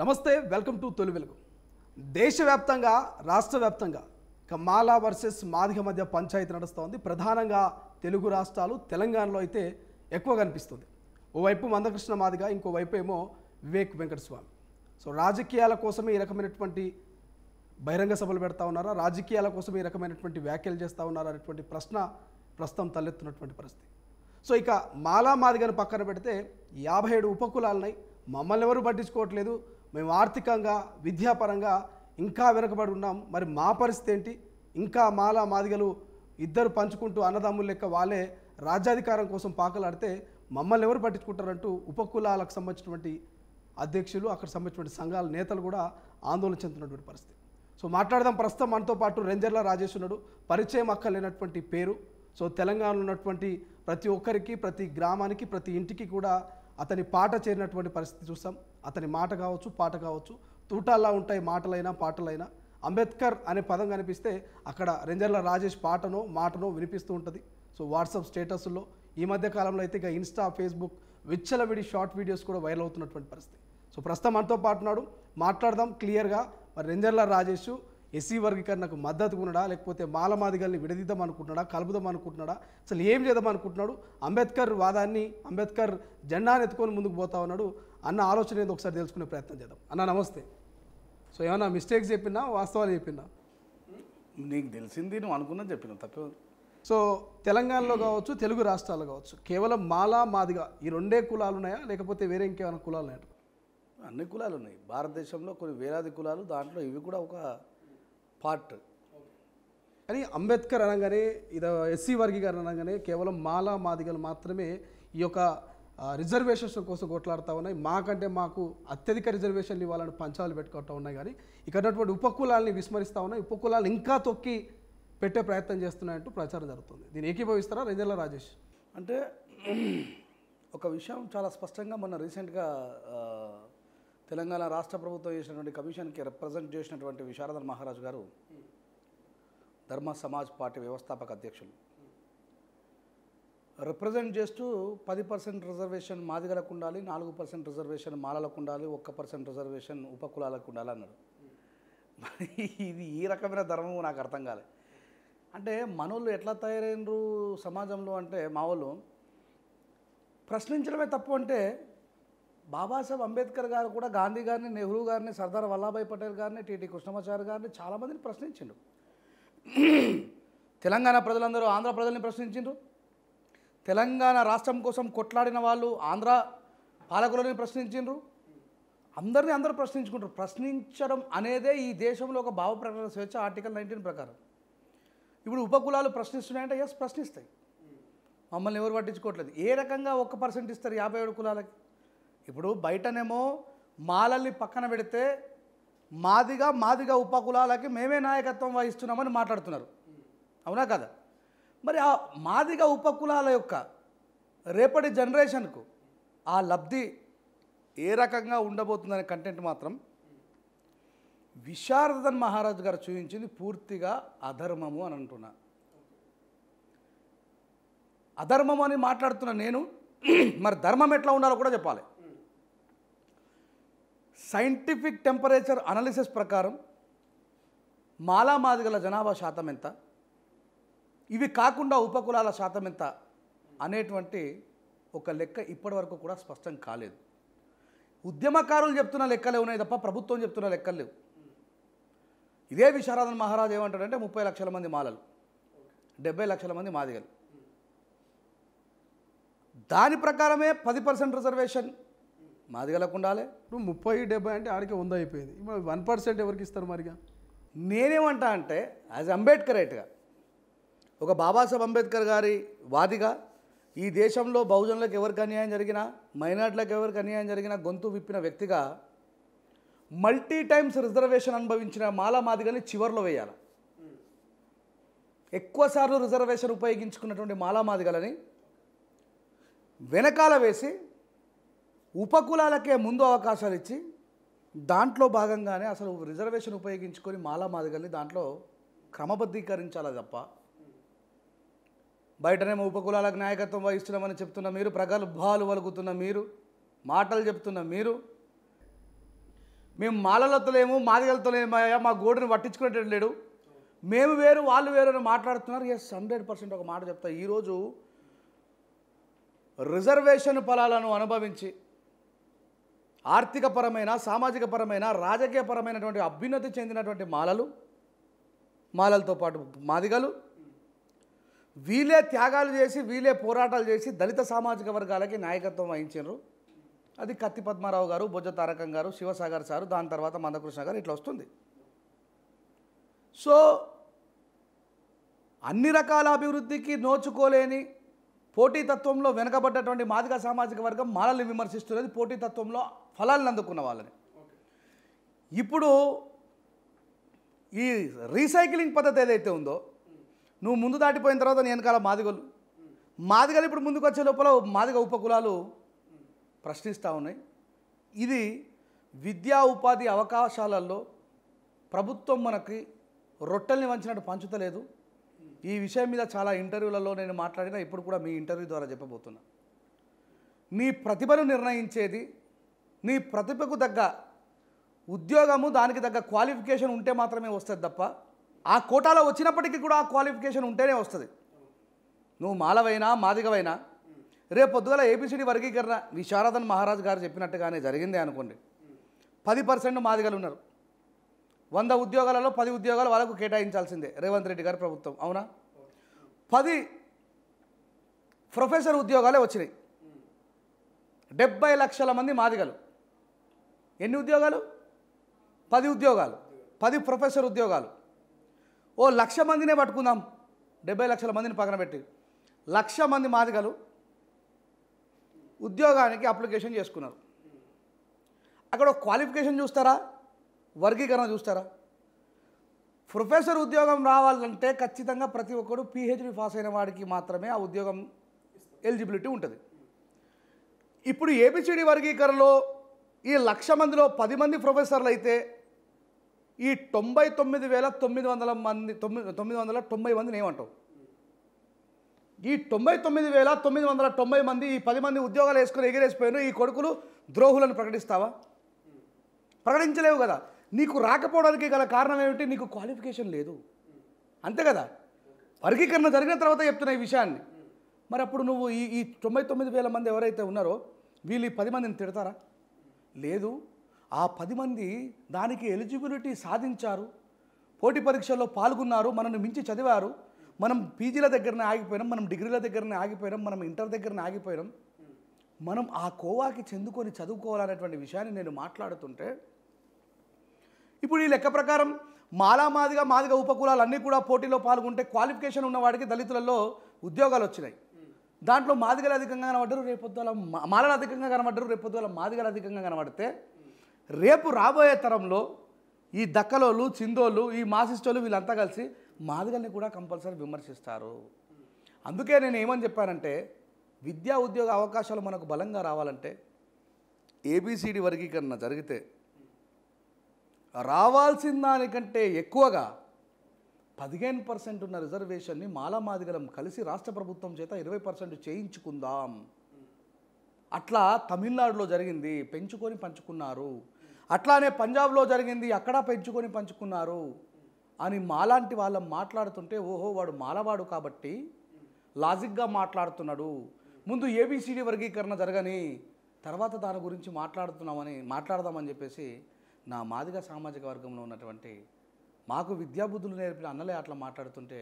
నమస్తే welcome to తొలి వెలుగు దేశవ్యాప్తంగా రాష్ట్ర వ్యాప్తంగా మాలా వర్సెస్ మాదిగ మధ్య పంచాయతీ నడుస్తోంది. ప్రధానంగా తెలుగు రాష్ట్రాలు తెలంగాణలో అయితే ఎక్కువ కనిపిస్తుంది. ఓవైపు మందకృష్ణ మాదిగ, ఇంకోవైపు ఏమో వివేక్ వెంకటస్వామి. సో రాజకీయాల కోసమే ఈ రకమైనటువంటి బహిరంగ సభలు పెడతా ఉన్నారా, రాజకీయాల కోసం ఈ రకమైనటువంటి వ్యాఖ్యలు చేస్తూ ఉన్నారా అనేటువంటి ప్రశ్న ప్రస్తుతం తలెత్తున్నటువంటి పరిస్థితి. సో ఇక మాలా మాదిగను పక్కన పెడితే 57 ఉపకులాలున్నాయి. మమ్మల్ని ఎవరు పట్టించుకోవట్లేదు, మేము ఆర్థికంగా విద్యాపరంగా ఇంకా వెనుకబడి ఉన్నాం, మరి మా పరిస్థితి ఏంటి, ఇంకా మాలా మాదిగలు ఇద్దరు పంచుకుంటూ అన్నదమ్ముల లెక్క వాళ్ళే రాజ్యాధికారం కోసం పాకలాడితే మమ్మల్ని ఎవరు పట్టించుకుంటారంటూ ఉపకులాలకు సంబంధించినటువంటి అధ్యక్షులు, అక్కడ సంబంధించినటువంటి సంఘాల నేతలు కూడా ఆందోళన చెందుతున్నటువంటి పరిస్థితి. సో మాట్లాడదాం. ప్రస్తుతం మనతో పాటు రెంజర్ల రాజేష్ ఉన్నాడు. పరిచయం అక్కర్లేనటువంటి పేరు. సో తెలంగాణలో ఉన్నటువంటి ప్రతి ఒక్కరికి, ప్రతి గ్రామానికి, ప్రతి ఇంటికి కూడా అతని పాట చేరినటువంటి పరిస్థితి చూస్తాం. అతని మాట కావచ్చు, పాట కావచ్చు, తూటాల్లా ఉంటాయి మాటలైనా పాటలైనా. అంబేద్కర్ అనే పదం కనిపిస్తే అక్కడ రెంజర్ల రాజేష్ పాటనో మాటనో వినిపిస్తూ ఉంటుంది. సో వాట్సాప్ స్టేటస్లో ఈ మధ్య కాలంలో అయితే ఇక ఇన్స్టా, ఫేస్బుక్ విచ్చలవిడి షార్ట్ వీడియోస్ కూడా వైరల్ అవుతున్నటువంటి పరిస్థితి. సో ప్రస్తుతం మనతో పాటు ఉన్నాడు. మాట్లాడదాం క్లియర్గా. మరి రెంజర్ల రాజేష్ ఎస్సీ వర్గీకరణకు మద్దతు ఉన్నాడా, లేకపోతే మాల మాదిగల్ని విడదీద్దాం అనుకుంటున్నాడా, కలుపుదాం అనుకుంటున్నాడా, అసలు ఏం చేద్దాం అనుకుంటున్నాడు, అంబేద్కర్ వాదాన్ని, అంబేద్కర్ జెండాను ఎత్తుకొని ముందుకు పోతా ఉన్నాడు అన్న ఆలోచన ఏదో ఒకసారి తెలుసుకునే ప్రయత్నం చేద్దాం. అన్న నమస్తే. సో ఏమన్నా మిస్టేక్స్ చెప్పినా, వాస్తవాలు చెప్పినా? నీకు తెలిసింది నువ్వు అనుకున్నది చెప్పిన తప్పే. సో తెలంగాణలో కావచ్చు, తెలుగు రాష్ట్రాల్లో కావచ్చు, కేవలం మాలా మాదిగ ఈ రెండే కులాలు ఉన్నాయా, లేకపోతే వేరే ఇంకేమైనా కులాలు ఉన్నాయా? అన్ని కులాలు ఉన్నాయి భారతదేశంలో, కొన్ని వేలాది కులాలు, దాంట్లో ఇవి కూడా ఒక పార్ట్. కానీ అంబేద్కర్ అనగానే, ఇది ఎస్సీ వర్గీకరణ అనగానే కేవలం మాలా మాదిగలు మాత్రమే ఈ యొక్క రిజర్వేషన్స్ కోసం కొట్లాడుతూ ఉన్నాయి. మాకంటే మాకు అత్యధిక రిజర్వేషన్లు ఇవ్వాలని పంచాలు పెట్టుకుంటూ ఉన్నాయి. కానీ ఇక్కడ ఉన్నటువంటి ఉపకులాలని విస్మరిస్తూ ఉన్నాయి. ఉపకులాలను ఇంకా తొక్కి పెట్టే ప్రయత్నం చేస్తున్నాయంటూ ప్రచారం జరుగుతుంది. దీన్ని ఏకీభవిస్తారా రెంజర్ల రాజేష్? అంటే ఒక విషయం చాలా స్పష్టంగా మొన్న రీసెంట్గా తెలంగాణ రాష్ట్ర ప్రభుత్వం చేసినటువంటి కమిషన్కి రిప్రజెంట్ చేసినటువంటి విశారదన్ మహారాజ్ గారు, ధర్మ సమాజ్ పార్టీ వ్యవస్థాపక అధ్యక్షులు, రిప్రజెంట్ చేస్తూ 10% రిజర్వేషన్ మాదిగలకు ఉండాలి, 4% రిజర్వేషన్ మాలలకు ఉండాలి, 1% రిజర్వేషన్ ఉపకులాలకు ఉండాలి అన్నాడు. మరి ఇది ఈ రకమైన ధర్మం నాకు అర్థం కాలే. అంటే మనోళ్ళు ఎట్లా తయారైనరు సమాజంలో అంటే, మా వాళ్ళు ప్రశ్నించడమే తప్పు. అంటే బాబాసాహెబ్ అంబేద్కర్ గారు కూడా గాంధీ గారిని, నెహ్రూ గారిని, సర్దార్ వల్లభాయ్ పటేల్ గారిని, టీటీ కృష్ణమాచారి గారిని చాలామందిని ప్రశ్నించిండు. తెలంగాణ ప్రజలందరూ ఆంధ్ర ప్రజల్ని ప్రశ్నించిండ్రు. తెలంగాణ రాష్ట్రం కోసం కొట్లాడిన వాళ్ళు ఆంధ్ర పాలకులని ప్రశ్నించిండ్రు. అందరూ ప్రశ్నించుకుంటారు. ప్రశ్నించడం అనేదే ఈ దేశంలో ఒక భావ ప్రకటన స్వేచ్ఛ, ఆర్టికల్ 19 ప్రకారం. ఇప్పుడు ఉపకులాలు ప్రశ్నిస్తున్నాయంటే ఎస్ ప్రశ్నిస్తాయి. మమ్మల్ని ఎవరు పట్టించుకోవట్లేదు. ఏ రకంగా 1% ఇస్తారు 57 కులాలకి? ఇప్పుడు బయటనేమో మాలల్ని పక్కన పెడితే మాదిగ ఉపకులాలకి మేమే నాయకత్వం వహిస్తున్నామని మాట్లాడుతున్నారు. అవునా కదా? మరి ఆ మాదిగ ఉపకులాల యొక్క రేపటి జనరేషన్కు ఆ లబ్ధి ఏ రకంగా ఉండబోతుందనే కంటెంట్ మాత్రం విశారదన్ మహారాజ్ గారు చూపించింది పూర్తిగా అధర్మము అని అంటున్నా. అధర్మము అని మాట్లాడుతున్నా నేను. మరి ధర్మం ఎట్లా ఉండాలో కూడా చెప్పాలి. సైంటిఫిక్ టెంపరేచర్ అనాలిసిస్ ప్రకారం మాలా మాదిగల జనాభా శాతం ఎంత, ఇవి కాకుండా ఉపకులాల శాతం ఎంత అనేటువంటి ఒక లెక్క ఇప్పటి వరకు కూడా స్పష్టం కాలేదు. ఉద్యమకారులు చెప్తున్న లెక్కలే ఉన్నాయి తప్ప ప్రభుత్వం చెప్తున్న లెక్కలు లేవు. ఇదే విశారదన్ మహారాజ్ ఏమంటాడంటే 30 లక్షల మంది మాలలు, 70 లక్షల మంది మాదిగలు. దాని ప్రకారమే 10% రిజర్వేషన్ మాదిగలకు ఉండాలి. ఇప్పుడు 30-70 అంటే ఆడికి 100 అయిపోయింది. ఇప్పుడు 1% ఎవరికి ఇస్తారు మరిగా? నేనేమంటా అంటే యాజ్ అంబేద్కరేట్గా, ఒక బాబాసాహెబ్ అంబేద్కర్ గారి వాదిగా, ఈ దేశంలో బహుజనులకు ఎవరికి అన్యాయం జరిగినా, మైనార్టీలకు ఎవరికి అన్యాయం జరిగినా గొంతు విప్పిన వ్యక్తిగా మల్టీ టైమ్స్ రిజర్వేషన్ అనుభవించిన మాలా మాదిగని చివర్లో వేయాలి. ఎక్కువసార్లు రిజర్వేషన్ ఉపయోగించుకున్నటువంటి మాలా మాదిగలని వెనకాల వేసి ఉపకులాలకే ముందు అవకాశాలు ఇచ్చి దాంట్లో భాగంగానే అసలు రిజర్వేషన్ ఉపయోగించుకొని మాలా మాదిగల్ని దాంట్లో క్రమబద్ధీకరించాలి తప్ప బయటనేమో ఉపకులాలకు నాయకత్వం వహిస్తున్నామని చెప్తున్న మీరు, ప్రగల్భాలు వలుకుతున్న మీరు, మాటలు చెప్తున్న మీరు మేము మాలలతో లేము మాదిగలతో లేమయ్యా మా గోడుని పట్టించుకునేటట్టు లేడు, మేము వేరు వాళ్ళు వేరు అని మాట్లాడుతున్నారు. ఎస్ 100% ఒక మాట చెప్తా, ఈరోజు రిజర్వేషన్ ఫలాలను అనుభవించి ఆర్థికపరమైన సామాజికపరమైన రాజకీయపరమైనటువంటి అభ్యున్నతి చెందినటువంటి మాలలతో పాటు మాదిగలు వీళ్ళే త్యాగాలు చేసి వీళ్ళే పోరాటాలు చేసి దళిత సామాజిక వర్గాలకి నాయకత్వం వహించారు. అది కత్తి పద్మారావు గారు, బొజ్జ తారకం గారు, శివసాగర్ సారు, దాని తర్వాత మందకృష్ణ గారు, ఇట్లా వస్తుంది. సో అన్ని రకాల అభివృద్ధికి నోచుకోలేని పోటీతత్వంలో వెనకబడ్డటువంటి మాదిగ సామాజిక వర్గం మాలల్ని విమర్శిస్తున్నది పోటీతత్వంలో ఫలాలను అందుకున్న వాళ్ళని. ఇప్పుడు ఈ రీసైక్లింగ్ పద్ధతి ఏదైతే ఉందో, నువ్వు ముందు దాటిపోయిన తర్వాత నీ వెనకాల మాదిగలు ఇప్పుడు ముందుకు వచ్చే లోపల మాదిగ ఉపకులాలు ప్రశ్నిస్తూ ఉన్నాయి. ఇది విద్యా ఉపాధి అవకాశాలలో ప్రభుత్వం మనకి రొట్టెల్ని వంచినట్టు పంచుతలేదు. ఈ విషయం మీద చాలా ఇంటర్వ్యూలలో నేను మాట్లాడినా, ఇప్పుడు కూడా మీ ఇంటర్వ్యూ ద్వారా చెప్పబోతున్నా. నీ ప్రతిభను నిర్ణయించేది నీ ప్రతిభకు తగ్గ ఉద్యోగము, దానికి తగ్గ క్వాలిఫికేషన్ ఉంటే మాత్రమే వస్తుంది తప్ప, ఆ కోటాలో వచ్చినప్పటికీ కూడా ఆ క్వాలిఫికేషన్ ఉంటేనే వస్తుంది. నువ్వు మాలవైనా మాదిగవైనా రేపు పొద్దుగల ఏబిసిడి వర్గీకరణ విశారదన్ మహారాజ్ గారు చెప్పినట్టుగానే జరిగిందే అనుకోండి, 10% మాదిగలు ఉన్నారు. 100 ఉద్యోగాలలో 10 ఉద్యోగాలు వాళ్ళకు కేటాయించాల్సిందే రేవంత్ రెడ్డి గారి ప్రభుత్వం, అవునా? 10 ప్రొఫెసర్ ఉద్యోగాలే వచ్చినాయి. 70 లక్షల మంది మాదిగలు. ఎన్ని ఉద్యోగాలు? 10 ఉద్యోగాలు, 10 ప్రొఫెసర్ ఉద్యోగాలు. ఓ 1,00,000 మందినే పట్టుకుందాం, 70 లక్షల మందిని పక్కన పెట్టి 1,00,000 మంది మాదిగలు ఉద్యోగానికి అప్లికేషన్ చేసుకున్నారు. అక్కడ క్వాలిఫికేషన్ చూస్తారా, వర్గీకరణ చూస్తారా? ప్రొఫెసర్ ఉద్యోగం రావాలంటే ఖచ్చితంగా ప్రతి ఒక్కరు PhD పాస్ అయిన వాడికి మాత్రమే ఆ ఉద్యోగం ఎలిజిబిలిటీ ఉంటుంది. ఇప్పుడు ఏబిసిడి వర్గీకరణలో ఈ 1,00,000 మందిలో 10 మంది ప్రొఫెసర్లు అయితే ఈ 99,990 మందిని ఏమంటావు? ఈ 99,990 మంది ఈ 10 మంది ఉద్యోగాలు వేసుకొని ఎగిరేసిపోయిన ఈ కొడుకులు ద్రోహులను ప్రకటిస్తావా? ప్రకటించలేవు కదా. నీకు రాకపోవడానికి గల కారణం ఏమిటి? నీకు క్వాలిఫికేషన్ లేదు, అంతే కదా. వర్గీకరణ జరిగిన తర్వాత చెప్తున్న ఈ విషయాన్ని. మరి అప్పుడు నువ్వు ఈ 99,000 మంది ఎవరైతే ఉన్నారో వీళ్ళు ఈ 10 మందిని తిడతారా? లేదు. ఆ 10 మంది దానికి ఎలిజిబిలిటీ సాధించారు, పోటీ పరీక్షల్లో పాల్గొన్నారు, మనల్ని మించి చదివారు. మనం పీజీల దగ్గరనే ఆగిపోయినాం, మనం డిగ్రీల దగ్గరనే ఆగిపోయినాం, మనం ఇంటర్ దగ్గరనే ఆగిపోయినాం. మనం ఆ కోవాకి చెందుకొని చదువుకోవాలనేటువంటి విషయాన్ని నేను మాట్లాడుతుంటే, ఇప్పుడు ఈ లెక్క ప్రకారం మాదిగ ఉపకులాలు అన్నీ కూడా పోటీలో పాల్గొంటే క్వాలిఫికేషన్ ఉన్నవాడికి దళితులలో ఉద్యోగాలు వచ్చినాయి. దాంట్లో మాదిగలు అధికంగా కనబడ్డారు, రేపొద్దుల మాలలు అధికంగా కనబడ్డారు, రేపొద్దుల మాదిగలు అధికంగా కనబడితే రేపు రాబోయే తరంలో ఈ దక్కలోళ్ళు, చిందోళ్ళు, ఈ మాసిస్టోళ్ళు వీళ్ళంతా కలిసి మాదిగల్ని కూడా కంపల్సరీ విమర్శిస్తారు. అందుకే నేను ఏమని చెప్పానంటే, విద్యా ఉద్యోగ అవకాశాలు మనకు బలంగా రావాలంటే ఏబిసిడి వర్గీకరణ జరిగితే రావాల్సిన దానికంటే ఎక్కువగా 15% ఉన్న రిజర్వేషన్ని మాదిగలం కలిసి రాష్ట్ర ప్రభుత్వం చేత 20% చేయించుకుందాం. అట్లా తమిళనాడులో జరిగింది, పెంచుకొని పంచుకున్నారు. అట్లానే పంజాబ్లో జరిగింది, అక్కడ పెంచుకొని పంచుకున్నారు అని మాలాంటి వాళ్ళం మాట్లాడుతుంటే, ఓహో వాడు మాలవాడు కాబట్టి లాజిక్గా మాట్లాడుతున్నాడు, ముందు ఏబిసిడి వర్గీకరణ జరగని తర్వాత దాని గురించి మాట్లాడదామని చెప్పేసి నా మాదిగ సామాజిక వర్గంలో ఉన్నటువంటి మాకు విద్యాబుద్ధులు నేర్పిన అన్నలే అట్లా మాట్లాడుతుంటే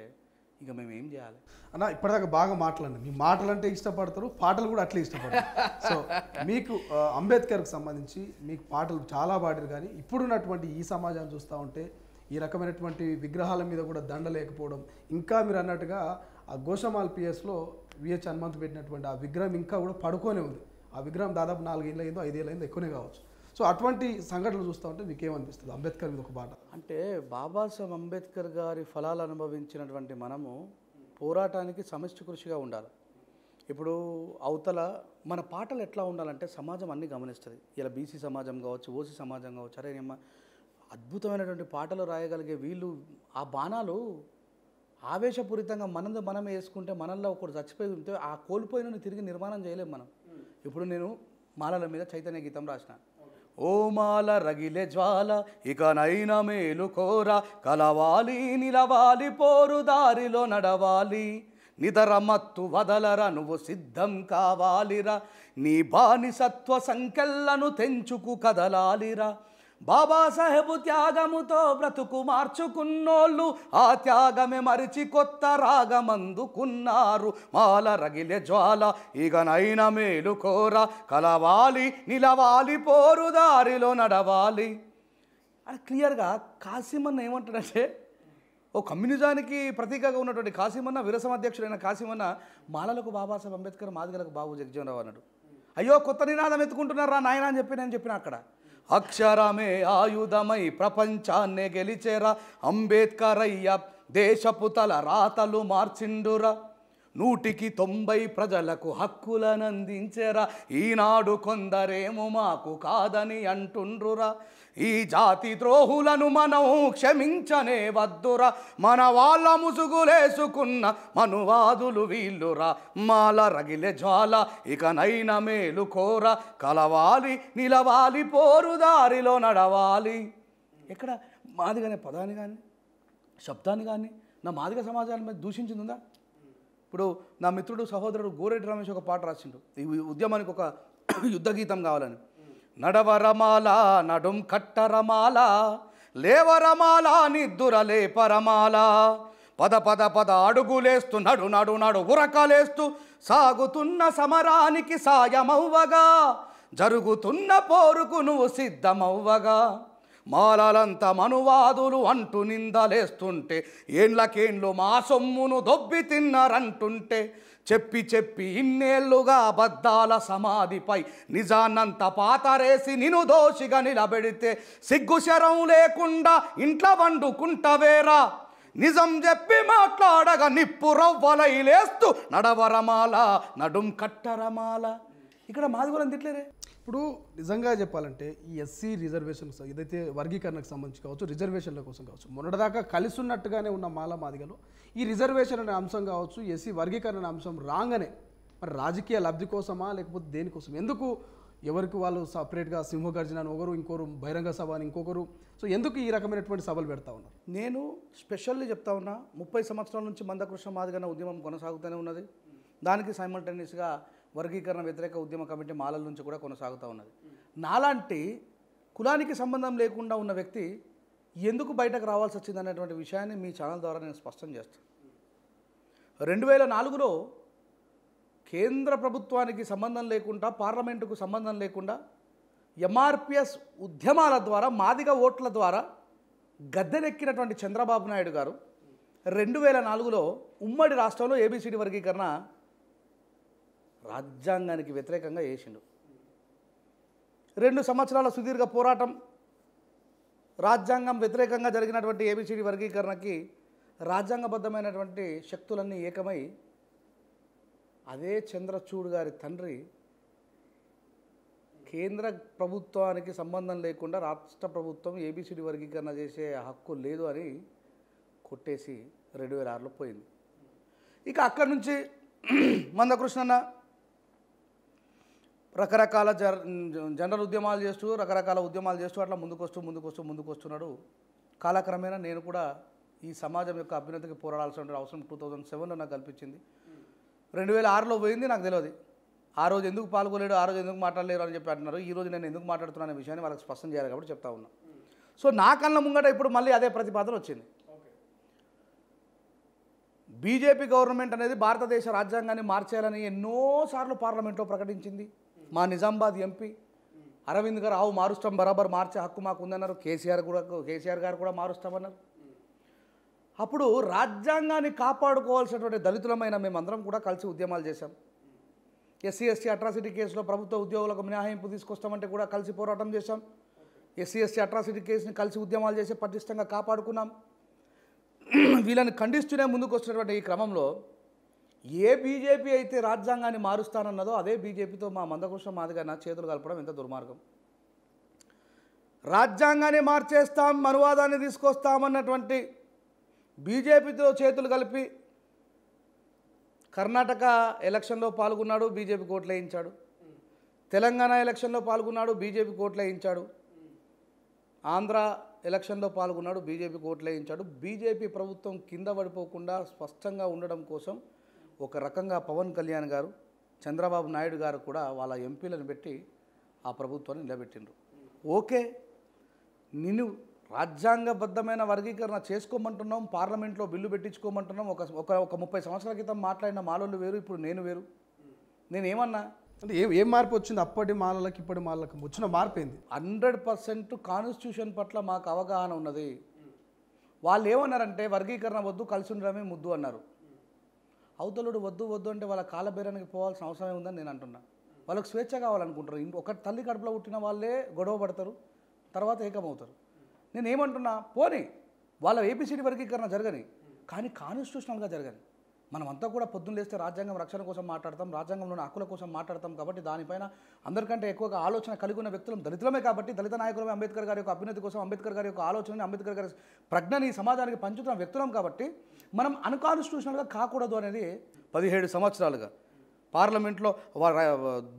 ఇక మేము ఏం చేయాలి అన్న? ఇప్పటిదాకా బాగా మాట్లాడండి, మీ మాటలు అంటే ఇష్టపడతారు, పాటలు కూడా అట్లే ఇష్టపడతారు. సో మీకు అంబేద్కర్కి సంబంధించి మీకు పాటలు చాలా పాడారు, కానీ ఇప్పుడున్నటువంటి ఈ సమాజాన్ని చూస్తూ ఉంటే ఈ రకమైనటువంటి విగ్రహాల మీద కూడా దండ లేకపోవడం, ఇంకా మీరు అన్నట్టుగా ఆ గోషమాల్ పిఎస్లో విహెచ్ హనుమంత్ పెట్టినటువంటి ఆ విగ్రహం ఇంకా కూడా పడుకోనే ఉంది. ఆ విగ్రహం దాదాపు 4 ఏళ్ళు అయిందో 5 ఏళ్ళు అయిందో ఎక్కువనే కావచ్చు. సో అటువంటి సంఘటనలు చూస్తూ ఉంటే మీకు ఏమనిపిస్తుంది అంబేద్కర్ మీద ఒక పాట? అంటే బాబాసాహెబ్ అంబేద్కర్ గారి ఫలాలు అనుభవించినటువంటి మనము పోరాటానికి సమిష్టి కృషిగా ఉండాలి. ఇప్పుడు అవతల మన పాటలు ఎట్లా ఉండాలంటే సమాజం అన్నీ గమనిస్తుంది. ఇలా బీసీ సమాజం కావచ్చు, ఓసీ సమాజం కావచ్చు, అరే ఏమో అద్భుతమైనటువంటి పాటలు రాయగలిగే వీళ్ళు ఆ బాణాలు ఆవేశపూరితంగా మనం వేసుకుంటే మనల్లో ఒకటి చచ్చిపోయి ఉంటే ఆ కోల్పోయిన తిరిగి నిర్మాణం చేయలేము మనం. ఇప్పుడు నేను మాలల మీద చైతన్య గీతం రాసిన, ఓ మాల రగిలే జ్వాల ఇకనైనా మేలు కోర కలవాలి నిలవాలి పోరు దారిలో నడవాలి నిదర మత్తు వదలరా నువ్వు సిద్ధం కావాలిరా నీ బానిసత్వ సంకెళ్లను తెంచుకు కదలాలిరా బాబాసాహెబు త్యాగముతో బ్రతుకు మార్చుకున్నోళ్ళు ఆ త్యాగమే మరిచి కొత్త రాగమందుకున్నారు మాల రగిలే జ్వాల ఇకనైనా మేలు కోర కలవాలి నిలవాలి పోరు దారిలో నడవాలి అది క్లియర్గా కాసిమన్న ఏమంటాడంటే ఓ కమ్యూనిజానికి ప్రతీకగా ఉన్నటువంటి కాసిమన్న విరసం అధ్యక్షుడైన కాసిమన్న మాలలకు బాబాసాహెబ్ అంబేద్కర్ మాదిగలకు బాబు జగజ్జీవన్ రావు అన్నాడు. అయ్యో కొత్త నినాదం ఎత్తుకుంటున్నారా నాయన అని చెప్పిన అక్కడ అక్షరమే ఆయుధమై ప్రపంచాన్నే గెలిచేరా అంబేద్కర్ అయ్య దేశపు తల రాతలు మార్చిండురా 190 ప్రజలకు హక్కులను అందించేరా ఈనాడు కొందరేమో మాకు కాదని అంటుండ్రురా ఈ జాతి ద్రోహులను మనం క్షమించనే వద్దురా మన వాళ్ళ ముసుగులేసుకున్న మనువాదులు వీళ్ళురా మాల రగిలే జ్వాల ఇకనైనా మేలు కోర కలవాలి నిలవాలి పోరు దారిలో నడవాలి. ఎక్కడ మాదిగనే పదాన్ని కానీ శబ్దాన్ని కానీ నా మాదిగ సమాజాన్ని మీద దూషించిందా? ఇప్పుడు నా మిత్రుడు సహోదరుడు గోరెడ్డి రమేష్ ఒక పాట రాసిండు ఈ ఉద్యమానికి ఒక యుద్ధ గీతం కావాలని. నడవరమాల నడుం కట్టరమాల లేవరమాల నిద్దురలేపరమాల పద పద పద అడుగులేస్తూ నడు నడు నడు ఉరకలేస్తూ సాగుతున్న సమరానికి సాయమవ్వగా జరుగుతున్న పోరుకు నువ్వు సిద్ధమవ్వగా మాలలంతా మనువాదులు అంటూ నిందలేస్తుంటే ఏండ్లకేండ్లు మా సొమ్మును దొబ్బి తిన్నారంటుంటే చెప్పి చెప్పి ఇన్నేళ్లుగా అబద్ధాల సమాధిపై నిజాన్నంత పాతరేసి నిన్ను దోషిగా నిలబెడితే సిగ్గుశరం లేకుండా ఇంట్లో వండుకుంటవేరా నిజం చెప్పి మాట్లాడగా నిప్పు రవ్వలైలేస్తూ నడవరమాల నడుం కట్టరమాల. ఇక్కడ మాదిగోళ్ళని తిట్లేరే. ఇప్పుడు నిజంగా చెప్పాలంటే ఈ ఎస్సీ రిజర్వేషన్స్ ఏదైతే వర్గీకరణకు సంబంధించి కావచ్చు రిజర్వేషన్ల కోసం కావచ్చు మొన్నటిదాకా కలిసి ఉన్నట్టుగానే ఉన్న మాల మాదిగలు ఈ రిజర్వేషన్ అనే అంశం కావచ్చు ఎస్సీ వర్గీకరణ అనే అంశం రాగానే మరి రాజకీయ లబ్ధి కోసమా లేకపోతే దేనికోసం ఎందుకు ఎవరికి వాళ్ళు సపరేట్గా సింహగర్జన అని ఒకరు ఇంకొకరు బహిరంగ సభ అని ఇంకొకరు సో ఎందుకు ఈ రకమైనటువంటి సభలు పెడతా ఉన్నారు? నేను స్పెషల్లీ చెప్తా ఉన్నా 30 సంవత్సరాల నుంచి మందకృష్ణ మాదిగన్న ఉద్యమం కొనసాగుతూనే ఉన్నది. దానికి సైమల్టేనియస్గా వర్గీకరణ వ్యతిరేక ఉద్యమ కమిటీ మాలల నుంచి కూడా కొనసాగుతూ ఉన్నది. నాలాంటి కులానికి సంబంధం లేకుండా ఉన్న వ్యక్తి ఎందుకు బయటకు రావాల్సి వచ్చింది అనేటువంటి విషయాన్ని మీ ఛానల్ ద్వారా నేను స్పష్టం చేస్తాను. 2004లో కేంద్ర ప్రభుత్వానికి సంబంధం లేకుండా పార్లమెంటుకు సంబంధం లేకుండా ఎంఆర్పిఎస్ ఉద్యమాల ద్వారా మాదిగ ఓట్ల ద్వారా గద్దెనెక్కినటువంటి చంద్రబాబు నాయుడు గారు 2004లో ఉమ్మడి రాష్ట్రంలో ఏబిసిడి వర్గీకరణ రాజ్యాంగానికి వ్యతిరేకంగా చేసిండు. 2 సంవత్సరాల సుదీర్ఘ పోరాటం రాజ్యాంగం వ్యతిరేకంగా జరిగినటువంటి ఏబిసిడి వర్గీకరణకి రాజ్యాంగబద్ధమైనటువంటి శక్తులన్నీ ఏకమై అదే చంద్రచూడ్ గారి తండ్రి కేంద్ర ప్రభుత్వానికి సంబంధం లేకుండా రాష్ట్ర ప్రభుత్వం ఏబిసిడి వర్గీకరణ చేసే హక్కు లేదు అని కొట్టేసి 2006లో పోయింది. ఇక అక్కడి నుంచి మందకృష్ణన్న రకరకాల జనరల్ ఉద్యమాలు చేస్తూ రకరకాల ఉద్యమాలు చేస్తూ అట్లా ముందుకు వస్తున్నాడు. కాలక్రమేణా నేను కూడా ఈ సమాజం యొక్క అభ్యున్నతికి పోరాడాల్సిన అవసరం 2007లో నాకు కల్పించింది. 2006లో పోయింది నాకు తెలియదు. ఆ రోజు ఎందుకు పాల్గొలేడు ఆ రోజు ఎందుకు మాట్లాడలేరు అని చెప్పి అంటున్నారు. ఈ రోజు నేను ఎందుకు మాట్లాడుతున్నా అనే విషయాన్ని వాళ్ళకి స్పష్టం చేయాలి కాబట్టి చెప్తా ఉన్నా. సో నా కళ్ళ ముంగట ఇప్పుడు మళ్ళీ అదే ప్రతిపాదన వచ్చింది. బీజేపీ గవర్నమెంట్ అనేది భారతదేశ రాజ్యాంగాన్ని మార్చేయాలని ఎన్నోసార్లు పార్లమెంట్లో ప్రకటించింది. మా నిజామాబాద్ ఎంపీ అరవింద్ గారు ఆవు మారుస్తాం బరాబర్ మార్చే హక్కు మాకు ఉందన్నారు. కేసీఆర్ గారు కూడా మారుస్తామన్నారు. అప్పుడు రాజ్యాంగాన్ని కాపాడుకోవాల్సినటువంటి దళితులమైన మేమందరం కూడా కలిసి ఉద్యమాలు చేశాం. ఎస్సీ ఎస్టీ అట్రాసిటీ కేసులో ప్రభుత్వ ఉద్యోగులకు మినహాయింపు తీసుకొస్తామంటే కూడా కలిసి పోరాటం చేశాం. ఎస్సీ ఎస్టీ అట్రాసిటీ కేసుని కలిసి ఉద్యమాలు చేసి పటిష్టంగా కాపాడుకున్నాం. వీళ్ళని ఖండిస్తూనే ముందుకు వస్తున్నటువంటి ఈ క్రమంలో ఏ బీజేపీ అయితే రాజ్యాంగాన్ని మారుస్తానన్నదో అదే బీజేపీతో మా మందకృష్ణ మాదిగ నా చేతులు కలపడం ఎంత దుర్మార్గం. రాజ్యాంగాన్ని మార్చేస్తాం మనువాదాన్ని తీసుకొస్తామన్నటువంటి బీజేపీతో చేతులు కలిపి కర్ణాటక ఎలక్షన్లో పాల్గొన్నాడు, బీజేపీ ఓట్లు వేయించాడు. తెలంగాణ ఎలక్షన్లో పాల్గొన్నాడు, బీజేపీ కోట్లు వేయించాడు. ఆంధ్ర ఎలక్షన్లో పాల్గొన్నాడు, బీజేపీ కోట్లు వేయించాడు. బీజేపీ ప్రభుత్వం కింద పడిపోకుండా స్పష్టంగా ఉండడం కోసం ఒక రకంగా పవన్ కళ్యాణ్ గారు, చంద్రబాబు నాయుడు గారు కూడా వాళ్ళ ఎంపీలను పెట్టి ఆ ప్రభుత్వాన్ని నిలబెట్టిండ్రు. ఓకే, నిన్ను రాజ్యాంగబద్ధమైన వర్గీకరణ చేసుకోమంటున్నాం, పార్లమెంట్లో బిల్లు పెట్టించుకోమంటున్నాం. ఒక 30 సంవత్సరాల క్రితం మాట్లాడిన మాలోళ్ళు వేరు, ఇప్పుడు నేను వేరు. నేనేమన్నా అంటే ఏం మార్పు వచ్చింది అప్పటి మాలలకు ఇప్పటి మాలలకు వచ్చిన మార్పు ఏంది? 100% కాన్స్టిట్యూషన్ పట్ల మాకు అవగాహన ఉన్నది. వాళ్ళు ఏమన్నారంటే వర్గీకరణ వద్దు, కలిసి ఉండడమే ముద్దు అన్నారు. అవతలుడు వద్దు వద్దు అంటే వాళ్ళ కాలబేరానికి పోవాల్సిన అవసరమే ఉందని నేను అంటున్నా. వాళ్ళకి స్వేచ్ఛ కావాలనుకుంటారు. ఒక తల్లి కడుపులో పుట్టిన వాళ్ళే గొడవ పడతారు, తర్వాత ఏకమవుతారు. నేను ఏమంటున్నా, పోనీ వాళ్ళ ఏపీసీడీ వర్గీకరణ జరగని, కానీ కాన్స్టిట్యూషనల్గా జరగని. మనమంతా కూడా పొద్దున్న లేస్తే రాజ్యాంగం రక్షణ కోసం మాట్లాడతాం, రాజ్యాంగంలోని హక్కుల కోసం మాట్లాడతాం. కాబట్టి దానిపైన అందరికంటే ఎక్కువగా ఆలోచన కలిగి ఉన్న వ్యక్తులం దళితులమే. కాబట్టి దళిత నాయకులమే అంబేద్కర్ గారి యొక్క అభ్యున్నతి కోసం, అంబేద్కర్ గారి యొక్క ఆలోచనని, అంబేద్కర్ గారి ప్రజ్ఞని సమాజానికి పంచుతున్న వ్యక్తులం. కాబట్టి మనం అన్కాన్స్టిట్యూషనల్గా కాకూడదు అనేది 17 సంవత్సరాలుగా పార్లమెంట్లో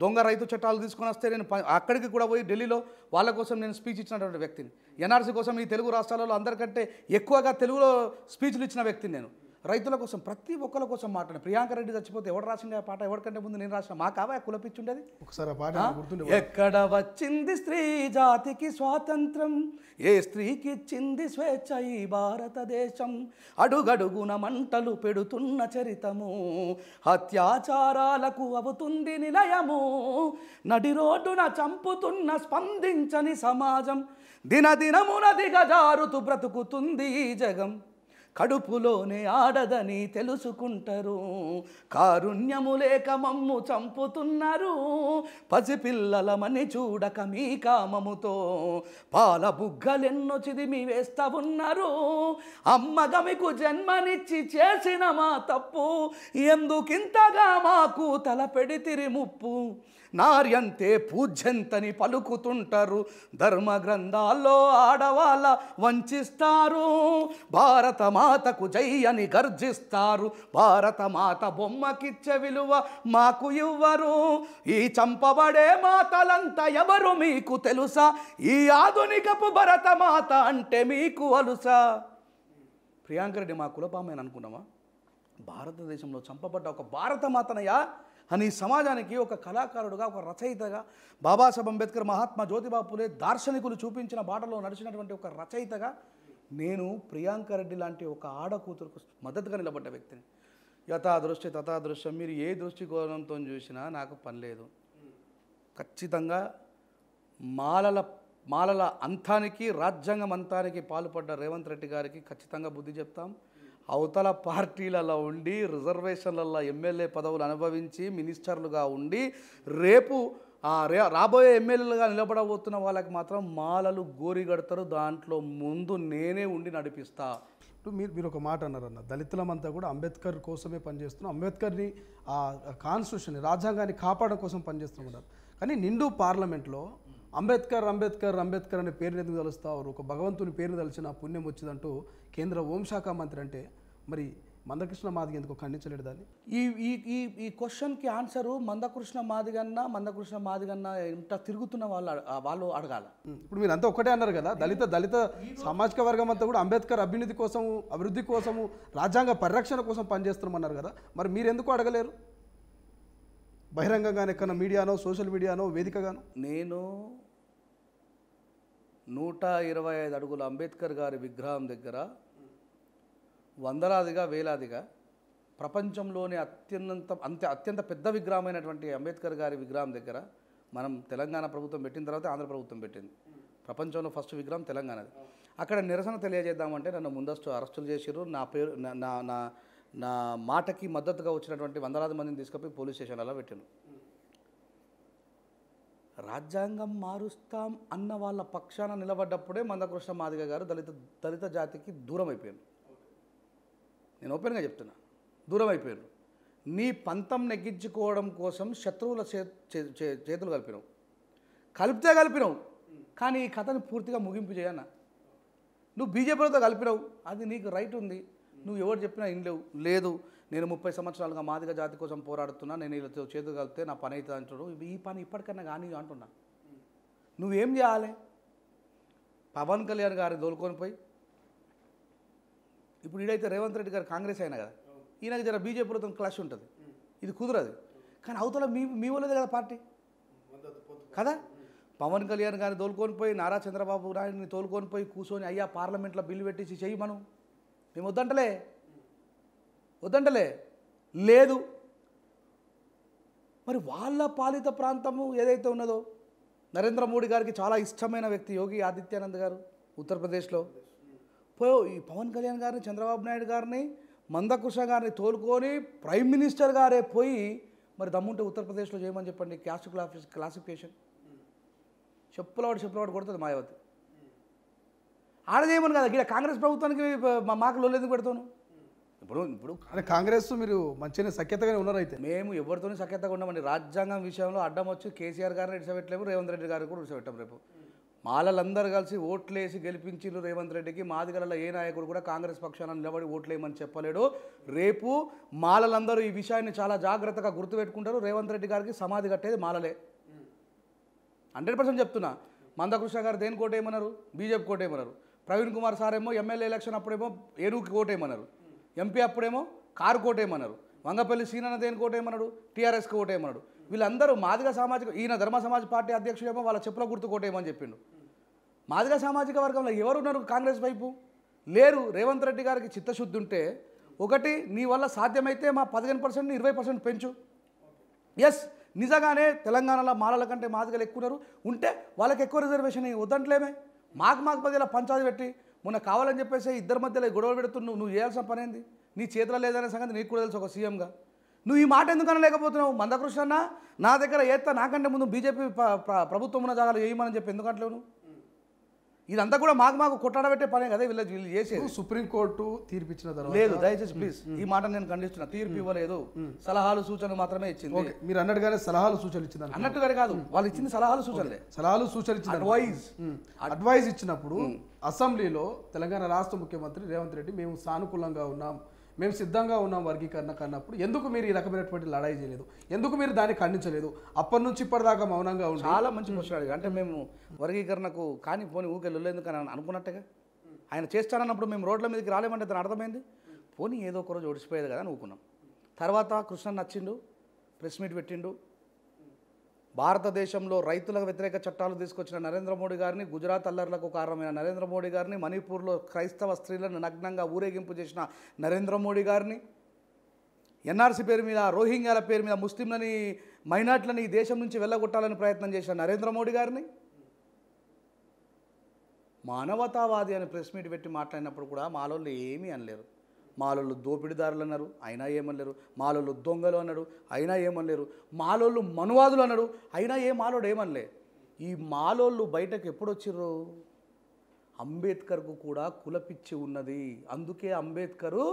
దొంగ రైతు చట్టాలు తీసుకొని వస్తే నేను అక్కడికి కూడా పోయి ఢిల్లీలో వాళ్ళ కోసం నేను స్పీచ్ ఇచ్చినటువంటి వ్యక్తిని. ఎన్ఆర్సీ కోసం ఈ తెలుగు రాష్ట్రాలలో అందరికంటే ఎక్కువగా తెలుగులో స్పీచ్లు ఇచ్చిన వ్యక్తిని నేను. రైతుల కోసం, ప్రతి ఒక్కరి కోసం మాట్లాడిన. ప్రియాంక రెడ్డి చచ్చిపోతే ఎవడు రాసిండే ఆ పాట? ఎవరికంటే ముందు నేను రాసిన. మా కావా కులపిచ్చి ఉండేది. ఒకసారి ఆ పాట గుర్తుండే. ఎక్కడ వచ్చింది స్త్రీ జాతికి స్వాతంత్రం, ఏ స్త్రీకి ఇచ్చింది స్వేచ్ఛ ఈ భారతదేశం, అడుగడుగున మంటలు పెడుతున్న చరితము, అత్యాచారాలకు అవుతుంది నిలయము, నడి రోడ్డున చంపుతున్న స్పందించని సమాజం, దినదినమున దిగజారుతూ బ్రతుకుతుంది ఈ జగం, కడుపులోనే ఆడదని తెలుసుకుంటారు, కారుణ్యము లేక మమ్ము చంపుతున్నారు, పసిపిల్లలమని చూడక మీ కామముతో పాల బుగ్గలెన్నో చిదిమి వేస్తా ఉన్నారు, అమ్మగమికు జన్మనిచ్చి చేసిన మా తప్పు, ఎందుకింతగా మాకు తలపెడితిరి ముప్పు, నార్యంతే పూజ్యంతని పలుకుతుంటారు, ధర్మ గ్రంథాల్లో ఆడవాళ్ళ వంచిస్తారు, భారత మాతకు జై అని గర్జిస్తారు, భారత మాత బొమ్మకిచ్చే విలువ మాకు ఇవ్వరు, ఈ చంపబడే మాతలంతా ఎవరు మీకు తెలుసా, ఈ ఆధునికపు భరత మాత అంటే మీకు అలుసా. ప్రియాంక రెడ్డి మా కులపామని అనుకున్నామా? భారతదేశంలో చంపబడ్డ ఒక భారత మాతనయ్యా అని సమాజానికి ఒక కళాకారుడుగా, ఒక రచయితగా, బాబాసాహెబ్ అంబేద్కర్, మహాత్మా జ్యోతిబా ఫులే దార్శనికులు చూపించిన బాటలో నడిచినటువంటి ఒక రచయితగా నేను ప్రియాంక రెడ్డి లాంటి ఒక ఆడకూతురుకు మద్దతుగా నిలబడ్డ వ్యక్తిని. యథాదృష్టి తథాదృశ్యం, మీరు ఏ దృష్టికోణంతో చూసినా నాకు పని లేదు. ఖచ్చితంగా మాలల అంతానికి, రాజ్యాంగం అంతానికి పాల్పడ్డ రేవంత్ రెడ్డి గారికి ఖచ్చితంగా బుద్ధి చెప్తాం. అవతల పార్టీలలో ఉండి, రిజర్వేషన్లలో ఎమ్మెల్యే పదవులు అనుభవించి, మినిస్టర్లుగా ఉండి, రేపు రాబోయే ఎమ్మెల్యేలుగా నిలబడబోతున్న వాళ్ళకి మాత్రం మాలలు గోరిగడతారు. దాంట్లో ముందు నేనే ఉండి నడిపిస్తా. ఇప్పుడు మీరు ఒక మాట అన్నారన్న, దళితులమంతా కూడా అంబేద్కర్ కోసమే పనిచేస్తున్నాం, అంబేద్కర్ని కాన్స్టిట్యూషన్ రాజ్యాంగాన్ని కాపాడడం కోసం పనిచేస్తున్నాం. కానీ నిండు పార్లమెంట్లో అంబేద్కర్ అంబేద్కర్ అంబేద్కర్ అనే పేరుని ఎందుకు తలుస్తారు? ఒక భగవంతుని పేరుని తలిచిన పుణ్యం వచ్చిందంటూ కేంద్ర హోంశాఖ మంత్రి అంటే మరి మందకృష్ణ మాదిగ ఎందుకు ఖండించలేడు దాన్ని? ఈ క్వశ్చన్కి ఆన్సరు మందకృష్ణ మాదిగన్న ఇంత తిరుగుతున్న వాళ్ళు అడగాల. ఇప్పుడు మీరు అంతా ఒకటే అన్నారు కదా, దళిత సామాజిక వర్గం అంతా కూడా అంబేద్కర్ అభివృద్ధి కోసము రాజ్యాంగ పరిరక్షణ కోసం పనిచేస్తున్నామన్నారు కదా, మరి మీరు ఎందుకు అడగలేరు? బహిరంగంగానే ఎక్కడన్నా మీడియానో, సోషల్ మీడియానో, వేదికగానో. నేను 125 అడుగుల అంబేద్కర్ గారి విగ్రహం దగ్గర వందలాదిగా వేలాదిగా ప్రపంచంలోనే అత్యంత పెద్ద విగ్రహమైనటువంటి అంబేద్కర్ గారి విగ్రహం దగ్గర మనం తెలంగాణ ప్రభుత్వం పెట్టిన తర్వాత ఆంధ్ర ప్రభుత్వం పెట్టింది. ప్రపంచంలో ఫస్ట్ విగ్రహం తెలంగాణది. అక్కడ నిరసన తెలియజేద్దామంటే నన్ను ముందస్తు అరెస్టులు చేసిర్రు. నా పేరు నా మాటకి మద్దతుగా వచ్చినటువంటి వందలాది మందిని తీసుకుపోయి పోలీస్ స్టేషన్లలో పెట్టాను. రాజ్యాంగం మారుస్తాం అన్న వాళ్ళ పక్షాన నిలబడ్డప్పుడే మందకృష్ణ మాదిగ గారు దళిత జాతికి దూరం అయిపోయాను. నేను ఓపెన్గా చెప్తున్నా, దూరం అయిపోయాను. నీ పంతం నెగ్గించుకోవడం కోసం శత్రువుల చేతులు కలిపినావు, కానీ ఈ కథని పూర్తిగా ముగింపు చేయన్నా. నువ్వు బీజేపీలతో కలిపినావు, అది నీకు రైట్ ఉంది, నువ్వు ఎవరు చెప్పినా ఇనలేవు. లేదు నేను 30 సంవత్సరాలుగా మాదిగ జాతి కోసం పోరాడుతున్నా, నేను వీళ్ళతో చేతులు కలిపితే నా పని అవుతుంది అంటాడు. ఈ పని ఇప్పటికన్నా కానీ అంటున్నా. నువ్వేం చేయాలి? పవన్ కళ్యాణ్ గారిని దోలుకొని పోయి, ఇప్పుడు ఈడైతే రేవంత్ రెడ్డి గారు కాంగ్రెస్ అయినా కదా, ఈయనకి జర బీజేపీలతో క్లాష్ ఉంటుంది, ఇది కుదరదు. కానీ అవతల మీ వాళ్ళదే కదా పార్టీ కదా. పవన్ కళ్యాణ్ గారిని తోలుకొని పోయి, నారా చంద్రబాబు నాయుడిని తోలుకొని పోయి కూర్చొని, అయ్యా పార్లమెంట్లో బిల్లు పెట్టించి చెయ్యి మనం, మేము వద్దంటలే లేదు. మరి వాళ్ళ పాలిత ప్రాంతము ఏదైతే ఉన్నదో, నరేంద్ర మోడీ గారికి చాలా ఇష్టమైన వ్యక్తి యోగి ఆదిత్యానంద్ గారు ఉత్తరప్రదేశ్లో పోయి ఈ పవన్ కళ్యాణ్ గారిని, చంద్రబాబు నాయుడు గారిని, మందకృష్ణ గారిని తోలుకొని ప్రైమ్ మినిస్టర్ గారే పోయి, మరి దమ్ముంటే ఉత్తరప్రదేశ్లో చేయమని చెప్పండి. క్యాస్ట్ క్లాసిఫికేషన్ చెప్పులవాడు కొడుతుంది మాయావతి. ఆడ చేయమని కదా, ఇక్కడ కాంగ్రెస్ ప్రభుత్వానికి మాకు లోలు ఎందుకు పెడతాను? ఇప్పుడు అంటే కాంగ్రెస్ మీరు మంచిగా సఖ్యతగానే ఉన్నారు. అయితే మేము ఎవరితోనే సఖ్యతగా ఉన్నామండి. రాజ్యాంగం విషయంలో అడ్డం వచ్చి కేసీఆర్ గారిని ఇడిసపెట్టలేము, రేవంత్ రెడ్డి గారిని కూడా ఇడిసపెట్టాం. రేపు మాలలందరూ కలిసి ఓట్లేసి గెలిపించిండ్రు రేవంత్ రెడ్డికి. మాదిగలలో ఏ నాయకుడు కూడా కాంగ్రెస్ పక్షాన నిలబడి ఓట్లేయమని చెప్పలేడు. రేపు మాలలందరూ ఈ విషయాన్ని చాలా జాగ్రత్తగా గుర్తుపెట్టుకుంటారు. రేవంత్ రెడ్డి గారికి సమాధి కట్టేది మాలలే, 100% చెప్తున్నా. మందకృష్ణ గారు దేని కోటేయమన్నారు? బీజేపీ కోటేయమన్నారు. ప్రవీణ్ కుమార్ సార్ ఏమో ఎమ్మెల్యే ఎలక్షన్ అప్పుడేమో ఏనుగుకి కోటేయమన్నారు, ఎంపీ అప్పుడేమో కారు కోటేయమన్నారు. వంగపల్లి సీనన్న దేని కోటేయమన్నాడు? టీఆర్ఎస్కి కోటేయమన్నాడు. వీళ్ళందరూ మాదిగ సామాజిక, ఈయన ధర్మ సమాజ్ పార్టీ అధ్యక్షుడేమో వాళ్ళ చెప్పుల గుర్తు కోటేయమని చెప్పిండు. మాదిగ సామాజిక వర్గంలో ఎవరున్నారు కాంగ్రెస్ వైపు? లేరు. రేవంత్ రెడ్డి గారికి చిత్తశుద్ధి ఉంటే, ఒకటి నీ వల్ల సాధ్యమైతే మా 15%ని 20% పెంచు. ఎస్, నిజంగానే తెలంగాణలో మాలల కంటే మాదిగలు ఎక్కున్నారు ఉంటే వాళ్ళకి ఎక్కువ రిజర్వేషన్ వద్దంట్లేమే. మాకు 10 పంచాయతీ పెట్టి మొన్న కావాలని చెప్పేసి ఇద్దరి మధ్యలో గొడవలు పెడుతున్నావు. నువ్వు చేయాల్సిన పని ఏంది? నీ చేతిలో లేదనే సంగతి నీకు కూడా తెలుసు ఒక సీఎంగా. నువ్వు ఈ మాట ఎందుకు అనలేకపోతున్నావు? మందకృష్ణ నా దగ్గర ఏత్తా, నాకంటే ముందు బీజేపీ ప్రభుత్వం ఉన్న జాగాలు వేయమని చెప్పి ఎందుకంటలేవు నువ్వు? ఇదంతా కూడా మాకు కొట్టాడబెట్టే పనే కదా వీళ్ళు చేసేది. సుప్రీంకోర్టు తీర్పు ఇచ్చిన తర్వాత లేదు, దయచేసి ప్లీజ్ ఈ మాట నేను ఖండిస్తున్నా. తీర్పు ఇవ్వలేదు, సలహాలు సూచనలు మాత్రమే ఇచ్చింది. మీరు అన్నట్టుగానే సలహాలు సూచనలు ఇచ్చింది అన్నట్టుగానే కాదు, వాళ్ళు ఇచ్చింది సలహాలు సూచనలే. సలహాలు సూచనలు ఇచ్చింది. అడ్వైజ్ ఇచ్చినప్పుడు అసెంబ్లీలో తెలంగాణ రాష్ట్ర ముఖ్యమంత్రి రేవంత్ రెడ్డి మేము సానుకూలంగా ఉన్నాం, మేము సిద్ధంగా ఉన్నాం వర్గీకరణ కన్నప్పుడు ఎందుకు మీరు ఈ రకమైనటువంటి లడాయి చేయలేదు? ఎందుకు మీరు దాన్ని ఖండించలేదు? అప్పటి నుంచి ఇప్పటిదాకా మౌనంగా ఉంది. చాలా మంచి క్వశ్చన్ అడిగా. అంటే మేము వర్గీకరణకు కానీ పోనీ ఊకెళ్ళేందుకు అని అనుకున్నట్టుగా ఆయన చేస్తానన్నప్పుడు మేము రోడ్ల మీదకి రాలేమంటే దాని అర్థమైంది. పోనీ ఏదో ఒక రోజు ఓడిసిపోయేది కదా అని ఊకున్నాం. తర్వాత కృష్ణ నచ్చిండు, ప్రెస్ మీట్ పెట్టిండు. భారతదేశంలో రైతులకు వ్యతిరేక చట్టాలు తీసుకొచ్చిన నరేంద్ర మోడీ గారిని, గుజరాత్ అల్లర్లకు కారణమైన నరేంద్ర మోడీ గారిని, మణిపూర్లో క్రైస్తవ స్త్రీలను నగ్నంగా ఊరేగింపు చేసిన నరేంద్ర మోడీ గారిని, ఎన్ఆర్సీ పేరు మీద, రోహింగ్యాల పేరు మీద ముస్లింలని, మైనార్టీలని ఈ దేశం నుంచి వెళ్ళగొట్టాలని ప్రయత్నం చేసిన నరేంద్ర మోడీ గారిని, మానవతావాది అని ప్రెస్ మీట్ పెట్టి మాట్లాడినప్పుడు కూడా మాలోళ్ళు ఏమీ అనలేరు. మాలోళ్ళు దోపిడీదారులు అన్నారు, అయినా ఏమనలేరు. మాలోళ్ళు దొంగలు అన్నాడు, అయినా ఏమనలేరు. మాలోళ్ళు మనువాదులు అన్నాడు, అయినా ఏ మాలోడు ఏమనలే. ఈ మాలోళ్ళు బయటకు ఎప్పుడు వచ్చిర్రు? అంబేద్కర్కు కూడా కులపిచ్చి ఉన్నది, అందుకే అంబేద్కరు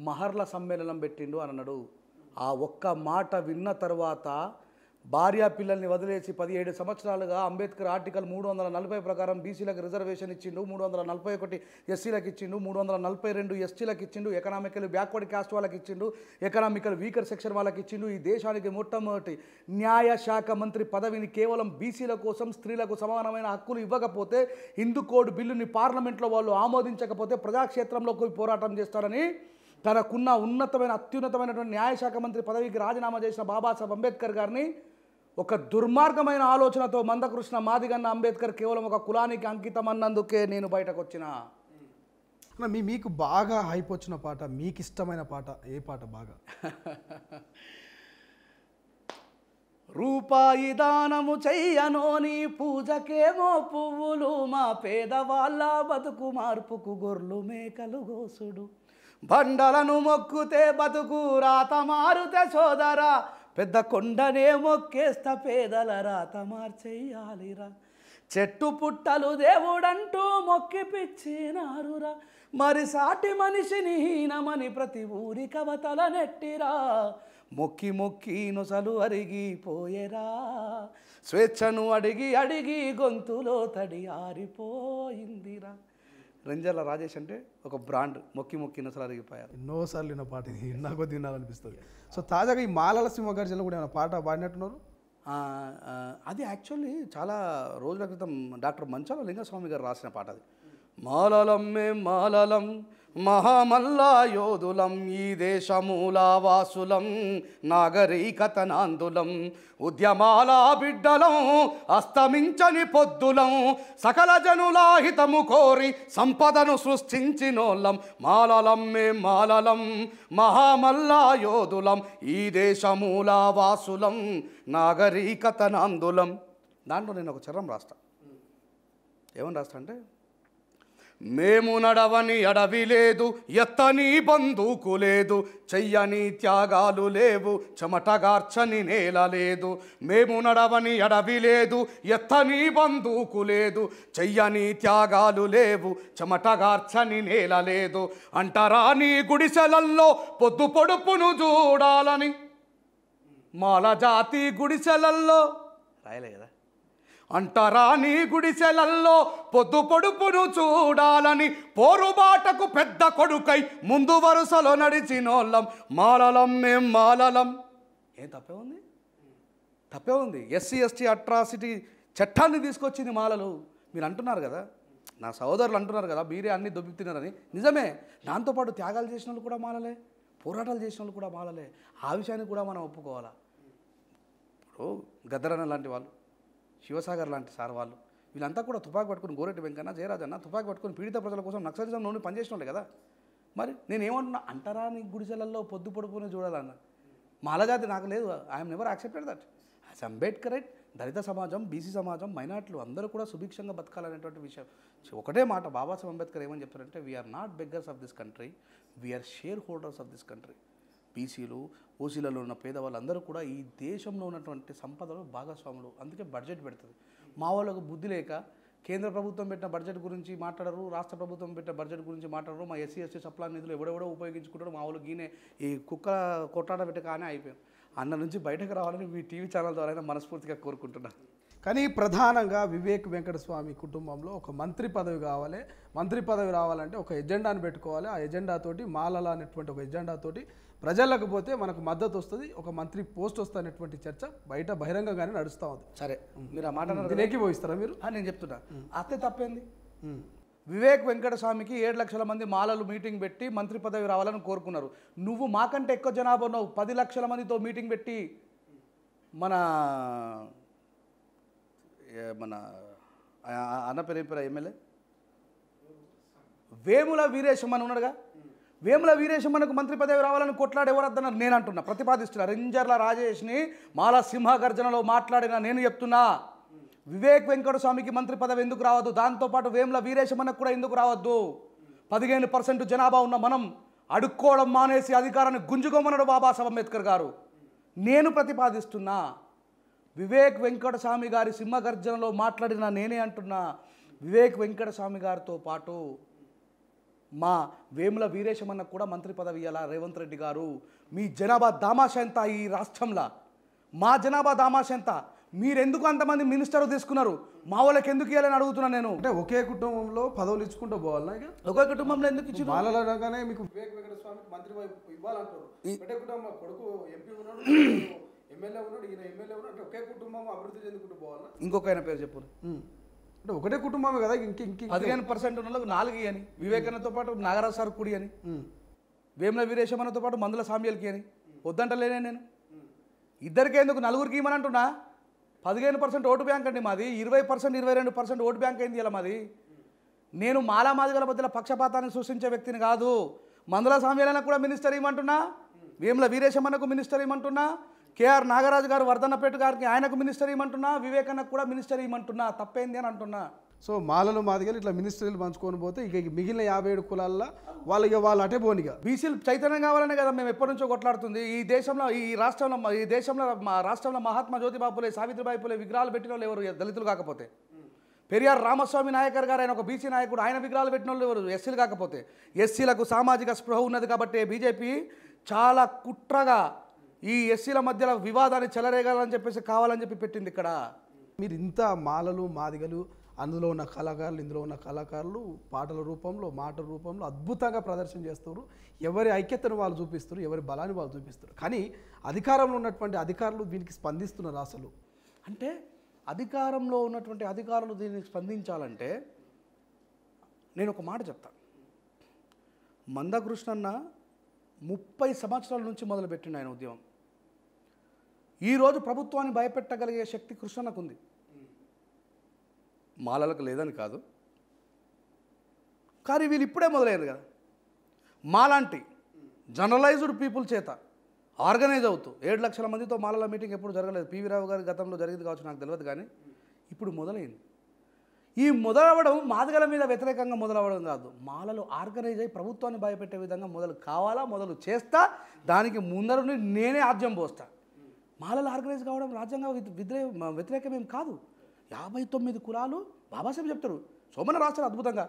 మహర్ల సమ్మేళనం పెట్టిండు అని అన్నాడు. ఆ ఒక్క మాట విన్న తర్వాత భార్యా పిల్లల్ని వదిలేసి 17 సంవత్సరాలుగా అంబేద్కర్ ఆర్టికల్ 340 ప్రకారం బీసీలకు రిజర్వేషన్ ఇచ్చిండు, 341 ఎస్సీలకు ఇచ్చిండు, 342 ఎస్టీలకు ఇచ్చిండు, ఎకనామికల్ బ్యాక్వర్డ్ క్యాస్ట్ వాళ్ళకి ఇచ్చిండు, ఎకనామికల్ వీకర్ సెక్షన్ వాళ్ళకి ఇచ్చిండు. ఈ దేశానికి మొట్టమొదటి న్యాయశాఖ మంత్రి పదవిని కేవలం బీసీల కోసం, స్త్రీలకు సమానమైన హక్కులు ఇవ్వకపోతే, హిందూ కోడ్ బిల్లుని పార్లమెంట్లో వాళ్ళు ఆమోదించకపోతే ప్రజాక్షేత్రంలోకి పోరాటం చేస్తారని తనకున్న అత్యున్నతమైనటువంటి న్యాయశాఖ మంత్రి పదవికి రాజీనామా చేసిన బాబాసాహెబ్ అంబేద్కర్ గారిని ఒక దుర్మార్గమైన ఆలోచనతో మందకృష్ణ మాదిగన్న అంబేద్కర్ కేవలం ఒక కులానికి అంకితం అన్నందుకే నేను బయటకు వచ్చిన. మీకు బాగా హైప్ వచ్చిన పాట, మీకు ఇష్టమైన పాట ఏ పాట బాగా? రూపాయి దానము చెయ్యనోని పూజకేమో పువ్వులు, మా పేదవాళ్ళ బతుకు మార్పుకు గొర్రెలు మేకలు గోసుడు, బండలను మొక్కుతే బతుకు రాత మారుతే సోదరా, పెద్ద కొండనే మొక్కేస్తా పేదల రాత మార్చెయ్యాలిరా, చెట్టు పుట్టలు దేవుడంటూ మొక్కి పిచ్చినారురా, మరి సాటి మనిషిని హీనమని ప్రతి ఊరి కవతల నెట్టిరా, మొక్కి మొక్కి నొసలు అరిగిపోయేరా, స్వేచ్ఛను అడిగి అడిగి గొంతులో తడి ఆరిపోయిందిరా, రెంజర్ల రాజేష్ అంటే ఒక బ్రాండ్ మొక్కి మొక్కి ఇన్నసలు అరిగిపోయారు. ఎన్నోసార్లు విన్న పాట ఇది, విన్నా కొద్ది వినాలనిపిస్తుంది. సో తాజాగా ఈ మాలల సింహగర్జనలో కూడా ఏమైనా పాట పాడినట్టున్నారు? అది యాక్చువల్లీ చాలా రోజుల క్రితం డాక్టర్ మంచాల లింగస్వామి గారు రాసిన పాట అది. మాలలం మేం మాలలం మహామల్లా యోధులం ఈ దేశమూల వాసులం నాగరికతనాందులం ఉద్యమాల బిడ్డలం అస్తమించని పొద్దులం సకల జనుల హితము కోరి సంపదను సృష్టించినోళ్ళం మాలలం మేం మాలలం మహామల్లా యోధులం ఈ దేశమూల వాసులం నాగరికతనాందులం. దాంట్లో నేను ఒక చరణం రాస్తా. ఏమని రాస్తా అంటే, మేము నడవని అడవి లేదు, ఎత్తని బందూకు లేదు, చెయ్యని త్యాగాలు లేవు, చెమటగార్చని నేల లేదు. మేము నడవని అడవి లేదు, ఎత్తని బందూకు లేదు, చెయ్యని త్యాగాలు లేవు, చెమటగార్చని నేల లేదు. అంటారా నీ గుడిసెలల్లో పొద్దు పొడుపును చూడాలని, మాల జాతి గుడిసెలల్లో రాయలే కదా. అంటారా నీ గుడిసెలల్లో పొద్దు పొడుపును చూడాలని, పోరుబాటకు పెద్ద కొడుకై ముందు వరుసలో నడిచినోళ్ళం మాలలం మేం మాలలం. ఏం తప్పే ఉంది? తప్పే ఉంది. ఎస్సీ ఎస్టీ అట్రాసిటీ చట్టాన్ని తీసుకొచ్చింది మాలలు. మీరు అంటున్నారు కదా, నా సోదరులు అంటున్నారు కదా మీరే అన్ని దొబ్బుతున్నారని. నిజమే. దాంతోపాటు త్యాగాలు చేసిన వాళ్ళు కూడా మాలలే, పోరాటాలు చేసిన వాళ్ళు కూడా మాలలే. ఆ విషయాన్ని కూడా మనం ఒప్పుకోవాలా. ఇప్పుడు గద్దరన్న లాంటి వాళ్ళు, శివసాగర్ లాంటి సార్ వాళ్ళు, వీళ్ళంతా కూడా తుపాకి పట్టుకుని, గోరెడ్డి వెంకన్న, జయరాజన్న తుపాకి పట్టుకుని పీడిత ప్రజల కోసం నక్సలిజం నుండి పనిచేసిన వాళ్ళే కదా. మరి నేనేమంటున్నా, అంటారా నీ గుడిసెలల్లో పొద్దు పొడుపుని చూడాలన్న. మాలజాతి నాకు లేదు. I'm never accepted that. As Ambedkarite, దళిత సమాజం, బీసీ సమాజం, మైనార్టీలు అందరూ కూడా సుభిక్షంగా బతకాలనేటువంటి విషయం. ఒకటే మాట బాబాసాహెబ్ అంబేద్కర్ ఏమని చెప్తారంటే, we are not beggars of this country, we are shareholders of this country. బీసీలు, ఓసీలలో ఉన్న పేదవాళ్ళందరూ కూడా ఈ దేశంలో ఉన్నటువంటి సంపదలో భాగస్వాములు. అందుకే బడ్జెట్ పెడుతుంది. మా వాళ్ళకు బుద్ధి లేక కేంద్ర ప్రభుత్వం పెట్టిన బడ్జెట్ గురించి మాట్లాడరు, రాష్ట్ర ప్రభుత్వం పెట్టిన బడ్జెట్ గురించి మాట్లాడరు. మా ఎస్సీ ఎస్టీ సప్లా నిధులు ఎవడెవడో ఉపయోగించుకుంటారు. మా వాళ్ళు గీనే ఈ కుక్క కొట్టాడ పెట్టి కానీ అయిపోయారు. అన్న నుంచి బయటకు రావాలని మీ టీవీ ఛానల్ ద్వారా మనస్ఫూర్తిగా కోరుకుంటున్నాను. కానీ ప్రధానంగా వివేక్ వెంకటస్వామి కుటుంబంలో ఒక మంత్రి పదవి కావాలి. మంత్రి పదవి రావాలంటే ఒక ఎజెండాను పెట్టుకోవాలి. ఆ ఎజెండాతోటి మాలల అనేటువంటి ఒక ఎజెండాతోటి ప్రజలకు పోతే మనకు మద్దతు వస్తుంది, ఒక మంత్రి పోస్ట్ వస్తుంది అనేటువంటి చర్చ బయట బహిరంగంగానే నడుస్తూ ఉంది. సరే, మీరు ఆ మాట ఏకీభవిస్తారా మీరు? నేను చెప్తున్నా, అత్తే తప్పేంది? వివేక్ వెంకటస్వామికి 7 లక్షల మంది మాలలు మీటింగ్ పెట్టి మంత్రి పదవి రావాలని కోరుకున్నారు. నువ్వు మాకంటే ఎక్కువ జనాభా ఉన్నావు. 10 లక్షల మందితో మీటింగ్ పెట్టి మన అన్న పేరు ఎమ్మెల్యే వేముల వీరేశం అని ఉన్నాడుగా. వేముల వీరేశం మనకు మంత్రి పదవి రావాలని కొట్లాడు ఎవరద్దన్నారు. నేను అంటున్నా, ప్రతిపాదిస్తున్నా. రెంజర్ల రాజేష్ని మాల సింహగర్జనలో మాట్లాడిన నేను చెప్తున్నా, వివేక్ వెంకటస్వామికి మంత్రి పదవి ఎందుకు రావద్దు? దాంతోపాటు వేముల వీరేశమన్నకు కూడా ఎందుకు రావద్దు? 15% జనాభా ఉన్న మనం అడుక్కోవడం మానేసి అధికారాన్ని గుంజుకోమన్నాడు బాబాసాహెబ్ అంబేద్కర్ గారు. నేను ప్రతిపాదిస్తున్నా, వివేక్ వెంకటస్వామి గారి సింహగర్జనలో మాట్లాడిన నేనే అంటున్నా, వివేక్ వెంకటస్వామి గారితో పాటు మా వేముల వీరేశమన్నకు కూడా మంత్రి పదవి ఇవ్వాలా రేవంత్ రెడ్డి గారు. మీ జనాభా దామాష ఎంత ఈ రాష్ట్రంలో? మా జనాభా దామాష ఎంత? మీరెందుకు అంతమంది మినిస్టర్ తీసుకున్నారు? మా వాళ్ళకి ఎందుకు ఇవ్వాలని అడుగుతున్నా నేను. అంటే ఒకే కుటుంబంలో పదవులు ఇచ్చుకుంటూ పోవాలన్నా? ఇక ఒకే కుటుంబంలో ఎందుకు ఇచ్చి మాలలనగానే మీకు వివేక్ వెంకటస్వామికి మంత్రి ఇవ్వాలంటారు. ఒకే కుటుంబం, కొడుకు ఎంపీ ఉన్నాడు, ఎమ్మెల్యే ఉన్నాడు, ఈయన ఎమ్మెల్యే ఉన్నాడు, అంటే ఒకే కుటుంబం అభివృద్ధి చెందుకుంటూ పోవాలా? ఇంకొక ఆయన పేరు చెప్పు. అంటే ఒకటే కుటుంబమే కదా. 15% ఉన్న 4 అని, వివేకానందతో పాటు నాగరాజు సార్ కుడి అని, వేముల వీరేశమన్నతో పాటు మందుల సామ్యాలకి అని వద్దంటలేనే నేను. ఇద్దరికే ఎందుకు, 4కి ఇవ్వమని అంటున్నా. 15% ఓటు బ్యాంక్ అండి మాది. 20%, 22% ఓటు బ్యాంక్ అయింది ఇలా మాది. నేను మాలా మాదిగల మధ్యలో పక్షపాతాన్ని సృష్టించే వ్యక్తిని కాదు. మందుల సామ్యాలకు కూడా మినిస్టర్ ఇవ్వమంటున్నా, వేముల వీరేశమన్నకు మినిస్టర్ ఇవ్వమంటున్నా, కేఆర్ నాగరాజు గారు వర్ధన్నపేట గారికి ఆయనకు మినిస్టర్ ఇవ్వమంటున్నా, వివేకన్నకు కూడా మినిస్టర్ ఇవ్వమంటున్నా. తప్పేంది అని అంటున్నా. సో మాలలు మాదిగలు ఇట్లా మినిస్టర్లు పంచుకొని పోతే ఇక మిగిలిన 57 కులాల్లో వాళ్ళు అటే పోనిగా. బీసీలు చైతన్యం కావాలనే కదా మేము ఎప్పటి నుంచో కొట్లాడుతుంది. ఈ దేశంలో రాష్ట్రంలో మహాత్మా జ్యోతిబా పూలే, సావిత్రిబాయి పూలే విగ్రహాలు పెట్టిన వాళ్ళు ఎవరు? దళితులు కాకపోతే. పెరియార్ రామస్వామి నాయకర్ గారు ఆయన ఒక బీసీ నాయకుడు, ఆయన విగ్రహాలు పెట్టిన వాళ్ళు ఎవరు? ఎస్సీలు కాకపోతే. ఎస్సీలకు సామాజిక స్పృహ ఉన్నది కాబట్టి బీజేపీ చాలా కుట్రగా ఈ ఎస్సీల మధ్యలో వివాదాన్ని చెలరేగాలని చెప్పేసి కావాలని చెప్పి పెట్టింది ఇక్కడ. మీరు ఇంత మాలలు మాదిగలు అందులో ఉన్న కళాకారులు ఇందులో ఉన్న కళాకారులు పాటల రూపంలో మాటల రూపంలో అద్భుతంగా ప్రదర్శన చేస్తారు. ఎవరి ఐక్యతను వాళ్ళు చూపిస్తారు, ఎవరి బలాన్ని వాళ్ళు చూపిస్తారు. కానీ అధికారంలో ఉన్నటువంటి అధికారులు దీనికి స్పందిస్తున్నారు. అసలు అంటే అధికారంలో ఉన్నటువంటి అధికారులు దీనికి స్పందించాలంటే నేను ఒక మాట చెప్తాను. మందకృష్ణన్న 30 సంవత్సరాల నుంచి మొదలుపెట్టిండు ఆయన ఉద్యమం. ఈరోజు ప్రభుత్వాన్ని భయపెట్టగలిగే శక్తి కృష్ణన్నకు ఉంది. మాలలకు లేదని కాదు, కానీ వీళ్ళు ఇప్పుడే మొదలయ్యారు కదా. మాలాంటి జనరలైజ్డ్ పీపుల్ చేత ఆర్గనైజ్ అవుతూ 7 లక్షల మందితో మాలల మీటింగ్ ఎప్పుడు జరగలేదు. పివి రావు గారి గతంలో జరిగింది కావచ్చు, నాకు తెలియదు. కానీ ఇప్పుడు మొదలైంది. ఈ మొదలవ్వడం మాదిగల మీద వ్యతిరేకంగా మొదలవ్వడం కాదు, మాలలు ఆర్గనైజ్ అయ్యి ప్రభుత్వాన్ని భయపెట్టే విధంగా మొదలు కావాలా, మొదలు చేస్తా, దానికి ముందరుని నేనే ఆద్యం పోస్తా. మాలలు ఆర్గనైజ్ కావడం రాజ్యాంగ వ్యతిరేకమేం కాదు. 59 కులాలు బాబాసాహెబ్ చెప్తారు, సోమన రాస్తారు అద్భుతంగా.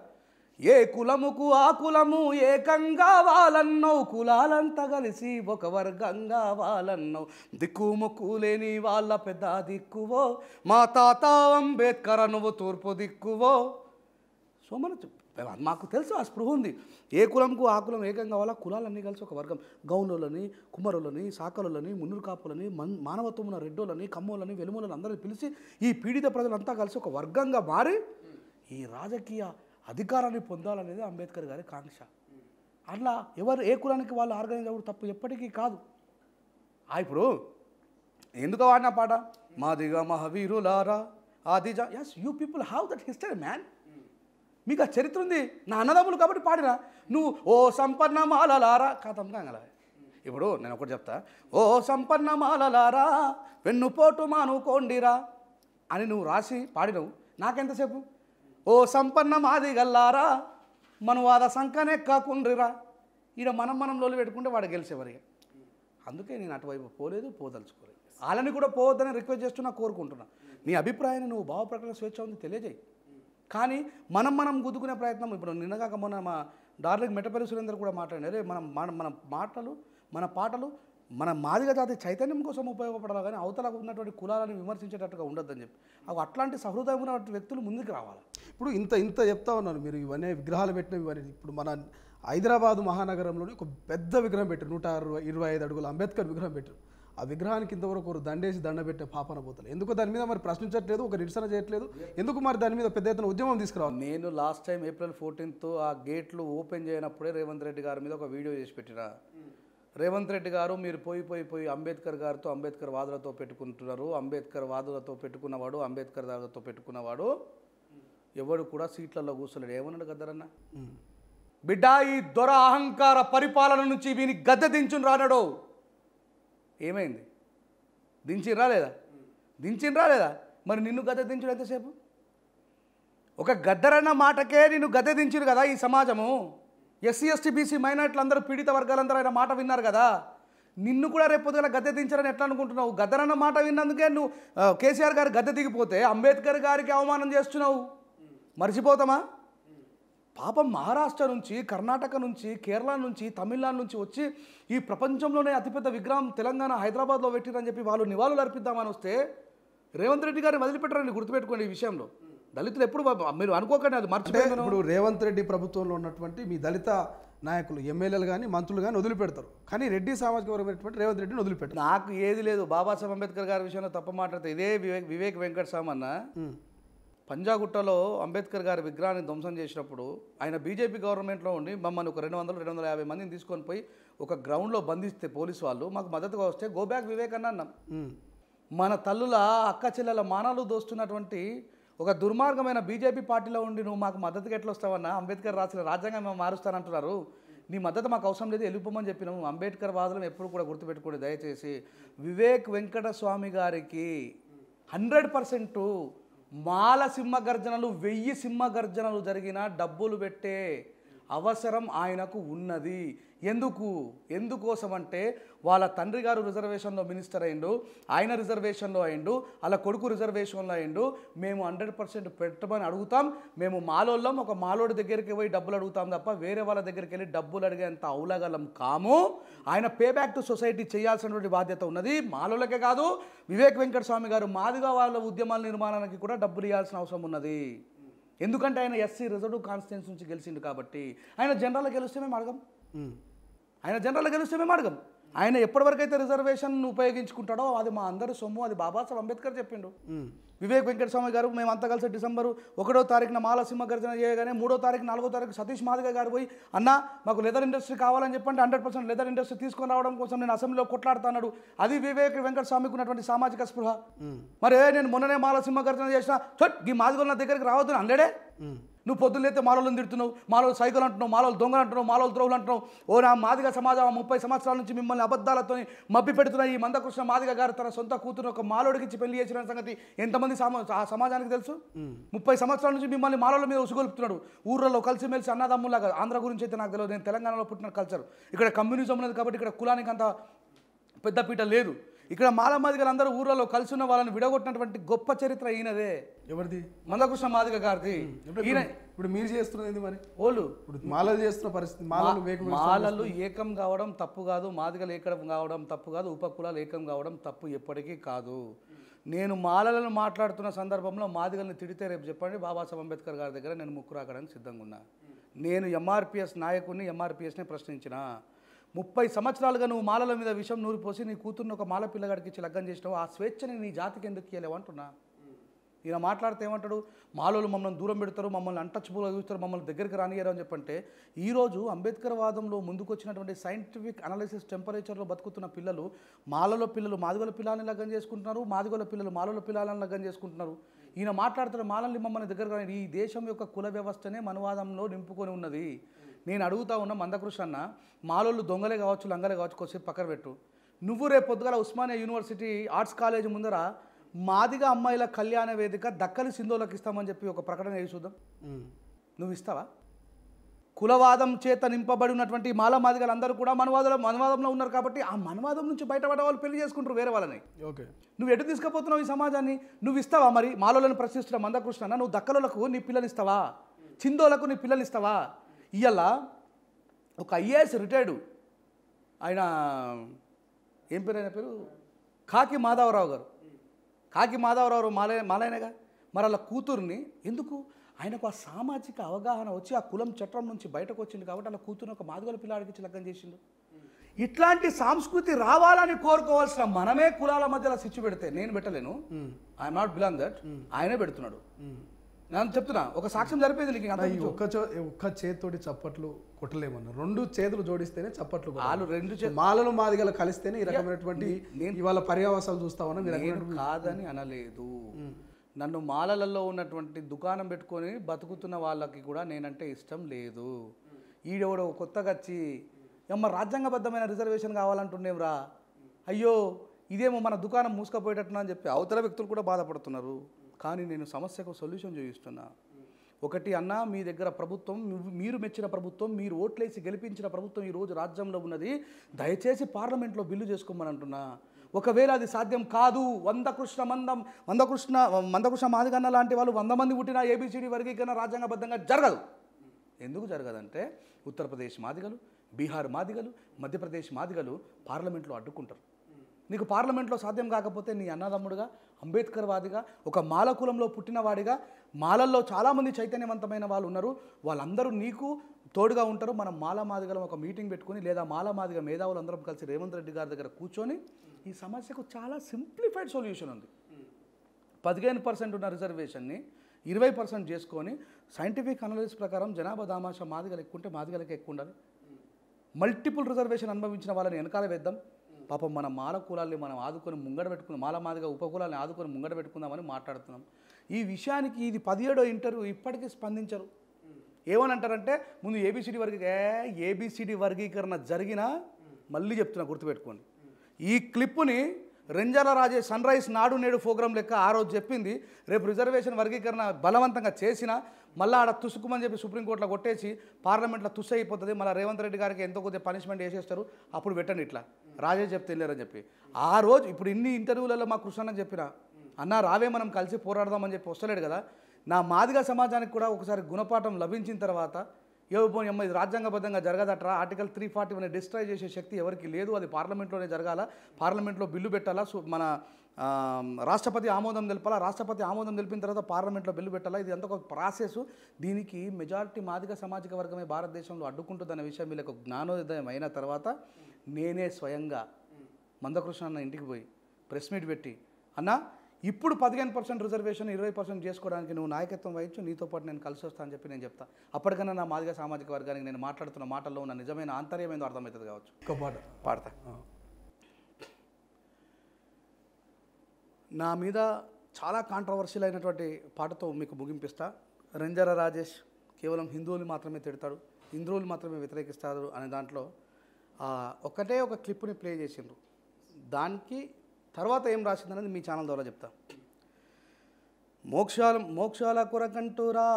ఏ కులముకు ఆ కులము ఏకంగా వాళ్ళన్నవు, కులాలంతా కలిసి ఒక వర్గంగా వాళ్ళన్నవు, దిక్కుముక్కు లేని వాళ్ళ పెద్ద దిక్కువో, మా తాత అంబేద్కర్ నువ్వు తూర్పు దిక్కువో. సోమన మాకు తెలుసు, ఆ స్పృహ ఉంది. ఏ కులంకు ఆ కులం ఏకంగా వాళ్ళ, కులాలన్నీ కలిసి ఒక వర్గం. గౌనులని, కుమ్మరులని, సాకలులని, మున్నూరు కాపులని, మానవత్వం ఉన్న రెడ్డోలని, కమ్మోలని, వెలుములని అందరినీ పిలిచి ఈ పీడిత ప్రజలంతా కలిసి ఒక వర్గంగా మారి ఈ రాజకీయ అధికారాన్ని పొందాలనేది అంబేద్కర్ గారి కాంక్ష. అట్లా ఎవరు ఏ కులానికి వాళ్ళు ఆర్గనైజ్ అవ్వడం తప్పు ఎప్పటికీ కాదు. ఇప్పుడు ఎందుకు వాడిన పాట, మాదిగా మహావీరులారా ఆదిజా. Yes, you people have that history man. మీకు ఆ చరిత్ర ఉంది. నా అన్నదమ్ములు కాబట్టి పాడినా. నువ్వు ఓ సంపన్న మాలలారా కథం కాగల. ఇప్పుడు నేను ఒకటి చెప్తా, ఓ సంపన్న మాలలారా వెన్నుపోటు మానుకోండిరా అని నువ్వు రాసి పాడినవు, నాకెంతసేపు. ఓ సంపన్న మాదిగల్లారా మనువాద సంకనే కాకుండ్రిరా. ఈడ మనం లోలు పెట్టుకుంటే వాడు గెలిచేవారిగా. అందుకే నేను అటువైపు పోలేదు, పోదలుచుకోలేదు. వాళ్ళని కూడా పోవద్దని రిక్వెస్ట్ చేస్తున్నా, కోరుకుంటున్నా. నీ అభిప్రాయాన్ని నువ్వు భావప్రకటన స్వేచ్ఛ ఉంది తెలియజేయి. కానీ మనం గుద్దుకునే ప్రయత్నం. ఇప్పుడు నిన్నగాక మొన్న మా డార్లింగ్ మెట్టపల్లి సురేందర్ కూడా మాట్లాడారు, మన మాటలు మన పాటలు మన మాదిగ జాతి చైతన్యం కోసం ఉపయోగపడాలి, కానీ అవతలకు ఉన్నటువంటి కులాలను విమర్శించేటట్టుగా ఉండొద్దని చెప్పి అట్లాంటి సహృదయం ఉన్న వ్యక్తులు ముందుకు రావాలి. ఇప్పుడు ఇంత చెప్తా ఉన్నారు మీరు. ఇవన్నీ విగ్రహాలు పెట్టినవి ఇవన్నీ. ఇప్పుడు మన హైదరాబాద్ మహానగరంలోని ఒక పెద్ద విగ్రహం పెట్టారు, 125 అడుగుల అంబేద్కర్ విగ్రహం పెట్టారు. ఆ విగ్రహానికి ఇంతవరకు ఒక దండేసి దండ పెట్టే పాపన పోతారు. ఎందుకు దాని మీద మరి ప్రశ్నించట్లేదు, ఒక నిరసన చేయట్లేదు? ఎందుకు మరి దాని మీద పెద్ద ఎత్తున ఉద్యమం తీసుకురావాలి? నేను లాస్ట్ టైం April 14th ఆ గేట్లు ఓపెన్ చేయనప్పుడే రేవంత్ రెడ్డి గారి మీద ఒక వీడియో చేసి పెట్టినా. రేవంత్ రెడ్డి గారు మీరు పోయి అంబేద్కర్ గారితో అంబేద్కర్ వాదులతో పెట్టుకుంటున్నారు, అంబేద్కర్ వాదులతో పెట్టుకున్నవాడు, అంబేద్కర్ దాదులతో పెట్టుకున్నవాడు ఎవడు కూడా సీట్లలో కూర్చోలేడు. ఏమన్నాడు గద్దరన్న? బిడ్డ, ఈ దొర అహంకార పరిపాలన నుంచి వీని గద్దె దించుని రానాడు. ఏమైంది? దించిరా లేదా? మరి నిన్ను గద్దె దించుడు ఎంతసేపు? ఒక గద్దరన్న మాటకే నిన్ను గద్దె దించిరు కదా ఈ సమాజము. SC ST BC మైనార్టీలు అందరూ పీడిత వర్గాలందరూ ఆయన మాట విన్నారు కదా. నిన్ను కూడా రేపు పొద్దున గద్దె దించారని ఎట్లా అనుకుంటున్నావు? గద్దరన్న మాట విన్నందుకే నువ్వు కేసీఆర్ గారు గద్దె దిగిపోతే అంబేద్కర్ గారికి అవమానం చేస్తున్నావు. మర్చిపోతామా? పాపం మహారాష్ట్ర నుంచి, కర్ణాటక నుంచి, కేరళ నుంచి, తమిళనాడు నుంచి వచ్చి ఈ ప్రపంచంలోనే అతిపెద్ద విగ్రహం తెలంగాణ హైదరాబాద్లో పెట్టిరని చెప్పి వాళ్ళు నివాళులు అర్పిద్దామని వస్తే రేవంత్ రెడ్డి గారిని వదిలిపెట్టారని గుర్తుపెట్టుకోండి. ఈ విషయంలో దళితులు ఎప్పుడు మీరు అనుకోకండి, అది మర్చిపోయారు. ఇప్పుడు రేవంత్ రెడ్డి ప్రభుత్వంలో ఉన్నటువంటి మీ దళిత నాయకులు, ఎమ్మెల్యేలు కానీ మంత్రులు కానీ వదిలిపెడతారు, కానీ రెడ్డి సామాజిక వర్గమైనటువంటి రేవంత్ రెడ్డిని వదిలిపెట్టారు. నాకు ఏది లేదు. బాబాసాహెబ్ అంబేద్కర్ గారి విషయంలో తప్ప మాట్లాడితే ఇదే వివేక్ వెంకట సామన్న పంజాగుట్టలో అంబేద్కర్ గారి విగ్రహాన్ని ధ్వంసం చేసినప్పుడు ఆయన బీజేపీ గవర్నమెంట్లో ఉండి మమ్మల్ని ఒక 200-250 మందిని తీసుకొని పోయి ఒక గ్రౌండ్లో బంధిస్తే పోలీసు వాళ్ళు మాకు మద్దతుగా వస్తే గో బ్యాక్ వివేక్ అన్న అన్నాం. మన తల్లుల అక్క చెల్లెల మానాలు దోస్తున్నటువంటి ఒక దుర్మార్గమైన బీజేపీ పార్టీలో ఉండి నువ్వు మాకు మద్దతుగా ఎట్లా వస్తావన్నా? అంబేద్కర్ రాసిన రాజ్యాంగం మేము మారుస్తానంటున్నారు, నీ మద్దతు మాకు అవసరం లేదు, వెళ్ళిపోమని చెప్పినాము. అంబేద్కర్ వాదులను ఎప్పుడు కూడా గుర్తుపెట్టుకోండి దయచేసి. వివేక్ వెంకటస్వామి గారికి 100% మాల సింహ గర్జనలు 1000 సింహ గర్జనలు జరిగిన డబ్బులు పెట్టే అవసరం ఆయనకు ఉన్నది. ఎందుకోసం అంటే వాళ్ళ తండ్రి గారు రిజర్వేషన్లో మినిస్టర్ అయిండు, ఆయన రిజర్వేషన్లో అయిండు, వాళ్ళ కొడుకు రిజర్వేషన్లో అయిండు. మేము 100% పెట్టమని అడుగుతాం. మేము మాలోళ్ళం, ఒక మాలోడి దగ్గరికి పోయి డబ్బులు అడుగుతాం తప్ప వేరే వాళ్ళ దగ్గరికి వెళ్ళి డబ్బులు అడిగేంత అవులగలం కాము. ఆయన పే బ్యాక్ టు సొసైటీ చేయాల్సినటువంటి బాధ్యత ఉన్నది. మాలోళ్ళకే కాదు, వివేక్ వెంకటస్వామి గారు మాదిగా వాళ్ళ ఉద్యమాల నిర్మాణానికి కూడా డబ్బులు ఇవ్వాల్సిన అవసరం ఉన్నది. ఎందుకంటే ఆయన ఎస్సీ రిజర్వ్ కాన్స్టిట్యున్సీ నుంచి గెలిచిండు కాబట్టి. ఆయన జనరల్లో గెలిస్తే మేము అడగం, ఆయన జనరల్లో గెలిస్తే మేము అడగం. ఆయన ఎప్పటివరకు అయితే రిజర్వేషన్ ఉపయోగించుకుంటాడో అది మా అందరి సొమ్ము, అది బాబాసాహెబ్ అంబేద్కర్ చెప్పిండు. వివేక్ వెంకటస్వామి గారు మేమంతా కలిసి డిసెంబరు 1వ తారీఖున మాల సింహ గర్జన చేయగానే 3వ తారీఖు 4వ తారీఖు సతీష్ మాదిగ గారు పోయి అన్న మాకు లెదర్ ఇండస్ట్రీ కావాలని చెప్పంటే 100% లెదర్ ఇండస్ట్రీ తీసుకొని రావడం కోసం నేను అసెంబ్లీలో కొట్లాడుతున్నాడు. అది వివేక్ వెంకటస్వామికి ఉన్నటువంటి సామాజిక స్పృహ. మరి నేను మొన్ననే మాల సింహ గర్జన చేసిన ఈ మాదిగోళ్ళ నా దగ్గరికి రావద్దు అన్నాడే. నువ్వు పొద్దున్నైతే మాలోళ్ళని తిడుతున్నావు, మాలో సైకిల్ అంటున్నావు, మాలో దొంగలు అంటున్నావు, మాలో ద్రోహులు అంటున్నావు. ఓ నా మాదిగ సమాజం 30 సంవత్సరాల నుంచి మిమ్మల్ని అబద్ధాలతో మబ్బి పెడుతున్న ఈ మందకృష్ణ మాదిగ గారు తన సొంత కూతురు ఒక మాలోడికి ఇచ్చి పెళ్లి చేసిన సంగతి ఎంతమంది ఆ సమాజానికి తెలుసు? 30 సంవత్సరాల నుంచి మిమ్మల్ని మాలోళ్ళ మీద ఉసుగొలుపుతున్నాడు. ఊర్లలో కలిసిమెలిసి అన్నదమ్ములాగా. ఆంధ్ర గురించి అయితే నాకు తెలియదు, నేను తెలంగాణలో పుట్టిన కల్చర్. ఇక్కడ కమ్యూనిజం ఉన్నది కాబట్టి ఇక్కడ కులానికి అంత పెద్దపీట లేదు. ఇక్కడ మాల మాదిగలు అందరూ ఊర్లలో కలిసి ఉన్న వాళ్ళని విడగొట్టినటువంటి గొప్ప చరిత్ర ఈయనదే. ఎవరిది? మందకృష్ణ మాదిగ గారిది. ఈయన ఇప్పుడు మీరు చేస్తున్నది మరి ఓళ్ళు ఇప్పుడు మాలలు చేస్తున్న పరిస్థితి. మాలలు ఏకం కావడం తప్పు కాదు, మాదిగలు ఏకం కావడం తప్పు కాదు, ఉపకులాలు ఏకం కావడం తప్పు ఎప్పటికీ కాదు. నేను మాలలను మాట్లాడుతున్న సందర్భంలో మాదిగల్ని తిడితే రేపు చెప్పండి బాబాసాహెబ్ అంబేద్కర్ గారి దగ్గర నేను ముక్కు రాకడానికి సిద్ధంగా ఉన్నా. నేను ఎంఆర్పిఎస్ నాయకుడిని, ఎంఆర్పిఎస్ని ప్రశ్నించిన. 30 సంవత్సరాలుగా నువ్వు మాలల మీద విషం నూరిపోసి నీ కూతుర్ని ఒక మాల పిల్లగాడికి ఇచ్చి లగ్గం చేసినావు. ఆ స్వేచ్ఛని నీ జాతికి ఎందుకు ఇయ్యలేవు అంటున్నా. ఈయన మాట్లాడితే ఏమంటాడు? మాలోళ్ళు మమ్మల్ని దూరం పెడతారు, మమ్మల్ని అంటచ్చుబుల్గా చూస్తారు, మమ్మల్ని దగ్గరికి రానియరు అని చెప్పంటే, ఈరోజు అంబేద్కర్ వాదంలో ముందుకు వచ్చినటువంటి సైంటిఫిక్ అనాలిసిస్ టెంపరేచర్లో బతుకుతున్న పిల్లలు, మాలలో పిల్లలు మాదిగోల పిల్లల్ని లగ్గం చేసుకుంటున్నారు, మాదిగోల పిల్లలు మాలోల పిల్లలను లగ్గం చేసుకుంటున్నారు. ఈయన మాట్లాడుతున్న మాలల్ని మమ్మల్ని దగ్గరకు రాని. ఈ దేశం యొక్క కుల వ్యవస్థనే మనువాదంలో నింపుకొని ఉన్నది. నేను అడుగుతా ఉన్న మందకృష్ణ అన్న, మాలోళ్ళు దొంగలే కావచ్చు, లంగలే కావచ్చు, కొద్దిసేపు పక్కన పెట్టు. నువ్వు రేపు పొద్దుగాల ఉస్మానియా యూనివర్సిటీ ఆర్ట్స్ కాలేజ్ ముందర మాదిగ అమ్మాయిల కళ్యాణ వేదిక దక్కలి సింధోలకు ఇస్తామని చెప్పి ఒక ప్రకటన వేసి చూద్దాం. నువ్వు ఇస్తావా? కులవాదం చేత నింపబడి ఉన్నటువంటి మాల మాదిగలు అందరూ కూడా మనువాదంలో ఉన్నారు కాబట్టి ఆ మనువాదం నుంచి బయటపడే వాళ్ళు పెళ్లి చేసుకుంటారు వేరే వాళ్ళని. ఓకే, నువ్వు ఎటు తీసుకుపోతున్నావు ఈ సమాజాన్ని? నువ్వు ఇస్తావా మరి? మాలోలను ప్రశ్నిస్తున్న మందకృష్ణ అన్న, నువ్వు దక్కలకు నీ పిల్లలు ఇస్తావా? చిందోలకు నీ పిల్లలు ఇస్తావా? ఇవాళ ఒక ఐఏఎస్ రిటైర్డు ఆయన, ఏం పేరు ఆయన పేరు? కాకి మాధవరావు గారు. కాకి మాధవరావు మాలైనగా. మరి అలా కూతుర్ని ఎందుకు? ఆయనకు ఆ సామాజిక అవగాహన వచ్చి ఆ కులం చట్టం నుంచి బయటకు వచ్చింది కాబట్టి అలా కూతురుని ఒక మాదిగల పిల్లాడికి ఇచ్చి లగ్గం చేసిండు. ఇట్లాంటి సంస్కృతి రావాలని కోరుకోవాల్సిన మనమే కులాల మధ్యలో స్విచ్ పెడితే, నేను పెట్టలేను, ఐఎమ్ నాట్ బిలాంగ్ దట్, ఆయనే పెడుతున్నాడు. నేను చెప్తున్నా, ఒక సాక్ష్యం జరిపేది నీకు. ఒక్క చేతితోటి చప్పట్లు కొట్టలేమన్నా, 2 చేతులు జోడిస్తేనే చప్పట్లు. వాళ్ళు 2 మాలలు మాదిగలు కలిస్తేనే ఈ రకమైనటువంటి ఇవాళ పర్యావసాలు చూస్తామన్నా. నేను కాదని అనలేదు. నన్ను మాలలలో ఉన్నటువంటి దుకాణం పెట్టుకొని బతుకుతున్న వాళ్ళకి కూడా నేనంటే ఇష్టం లేదు. ఈడెవడో కొత్తగా వచ్చి రాజ్యాంగబద్ధమైన రిజర్వేషన్ కావాలంటున్నావురా, అయ్యో ఇదేమో మన దుకాణం మూసుకపోయేటట్టున్నా అని చెప్పి అవతల వ్యక్తులు కూడా బాధపడుతున్నారు. కానీ నేను సమస్యకు సొల్యూషన్ చూపిస్తున్నా. ఒకటి అన్న, మీ దగ్గర ప్రభుత్వం, మీరు మెచ్చిన ప్రభుత్వం, మీరు ఓట్లేసి గెలిపించిన ప్రభుత్వం ఈరోజు రాజ్యంలో ఉన్నది. దయచేసి పార్లమెంట్లో బిల్లు చేసుకోమని అంటున్నా. ఒకవేళ అది సాధ్యం కాదు, మందకృష్ణ మాదిగన్న లాంటి వాళ్ళు 100 మంది పుట్టిన ఏబిసిడి వర్గీకరణ రాజ్యాంగబద్ధంగా జరగదు. ఎందుకు జరగదంటే ఉత్తరప్రదేశ్ మాదిగలు, బీహార్ మాదిగలు, మధ్యప్రదేశ్ మాదిగలు పార్లమెంట్లో అడ్డుకుంటారు. నీకు పార్లమెంట్లో సాధ్యం కాకపోతే నీ అన్నదమ్ముడుగా, అంబేద్కర్ వాదిగా, ఒక మాల కులంలో పుట్టినవాడిగా, మాలల్లో చాలామంది చైతన్యవంతమైన వాళ్ళు ఉన్నారు, వాళ్ళందరూ నీకు తోడుగా ఉంటారు. మనం మాల మాదిగలం ఒక మీటింగ్ పెట్టుకుని, లేదా మాల మాదిగ మేధావులు అందరం కలిసి రేవంత్ రెడ్డి గారి దగ్గర కూర్చొని ఈ సమస్యకు చాలా సింప్లిఫైడ్ సొల్యూషన్ ఉంది. 15% ఉన్న రిజర్వేషన్ని 20% చేసుకొని సైంటిఫిక్ అనాలిసిస్ ప్రకారం జనాభా దామాషా మాదిగలు ఎక్కువ ఉంటే మాదిగలకి ఎక్కువ ఉండాలి. మల్టిపుల్ రిజర్వేషన్ అనుభవించిన వాళ్ళని వెనకాల వేద్దాం. పాపం మన మాల కులాల్ని మనం ఆదుకొని ముంగడ పెట్టుకుందాం, మాల మాదిగా ఉపకులాల్ని ఆదుకొని ముంగడ పెట్టుకుందామని మాట్లాడుతున్నాం. ఈ విషయానికి ఇది 17వ ఇంటర్వ్యూ ఇప్పటికీ స్పందించరు. ఏమని అంటారంటే, ముందు ఏబిసిడి వర్గీకరణ జరిగినా, మళ్ళీ చెప్తున్నా గుర్తుపెట్టుకోండి, ఈ క్లిప్పుని రెంజాల రాజే సన్ రైజ్ నాడు నేడు ప్రోగ్రాం లెక్క ఆ రోజు చెప్పింది, రేపు రిజర్వేషన్ వర్గీకరణ బలవంతంగా చేసినా మళ్ళీ ఆడ తుసుకుమని చెప్పి సుప్రీంకోర్టులో కొట్టేసి పార్లమెంట్లో తుస్సు అయిపోతుంది. మళ్ళీ రేవంత్ రెడ్డి గారికి ఎంతో కొద్దిగా పనిష్మెంట్ వేసేస్తారు, అప్పుడు పెట్టండి ఇట్లా రాజే చెప్తే వెళ్ళారని చెప్పి. ఆ రోజు ఇప్పుడు ఇన్ని ఇంటర్వ్యూలలో మా కృష్ణన్నకి చెప్పిన, అన్న రావే మనం కలిసి పోరాడదామని చెప్పి వస్తలేడు కదా. నా మాదిగ సమాజానికి కూడా ఒకసారి గుణపాఠం లభించిన తర్వాత, అమ్మ ఇది రాజ్యాంగబద్ధంగా జరగదట్రా, ఆర్టికల్ 341 డిస్ట్రాయ్ చేసే శక్తి ఎవరికి లేదు, అది పార్లమెంట్లోనే జరగాల, పార్లమెంట్లో బిల్లు పెట్టాలా, మన రాష్ట్రపతి ఆమోదం తెలపాలా, రాష్ట్రపతి ఆమోదం తెలిపిన తర్వాత పార్లమెంట్లో బిల్లు పెట్టాలా. ఇది అంతా ఒక ప్రాసెస్. దీనికి మెజారిటీ మాదిగ సామాజిక వర్గమే భారతదేశంలో అడ్డుకుంటుందన్న విషయం వీళ్ళకు జ్ఞానోదయం అయిన తర్వాత నేనే స్వయంగా మందకృష్ణ అన్న ఇంటికి పోయి ప్రెస్ మీట్ పెట్టి, అన్న ఇప్పుడు 15% రిజర్వేషన్ 20% చేసుకోవడానికి నువ్వు నాయకత్వం వహించు, నీతో పాటు నేను కలిసి వస్తా అని చెప్పి నేను చెప్తా. అప్పటికన్నా నా మాదిగ సామాజిక వర్గానికి నేను మాట్లాడుతున్న మాటల్లో ఉన్న నిజమైన ఆంతర్యం ఏందో అర్థమవుతుంది కావచ్చు. ఒక పాట పాడతా. నా మీద చాలా కాంట్రవర్షియల్ అయినటువంటి పాటతో మీకు ముగింపిస్తా. రంజారా రాజేష్ కేవలం హిందువులు మాత్రమే తిడతాడు, హిందువులు మాత్రమే వ్యతిరేకిస్తారు అనే దాంట్లో ఒకటే ఒక క్లిప్ని ప్లే చేసిండ్రు. దానికి తర్వాత ఏం రాసిందనేది మీ ఛానల్ ద్వారా చెప్తా. మోక్షాల కొరకంటూరా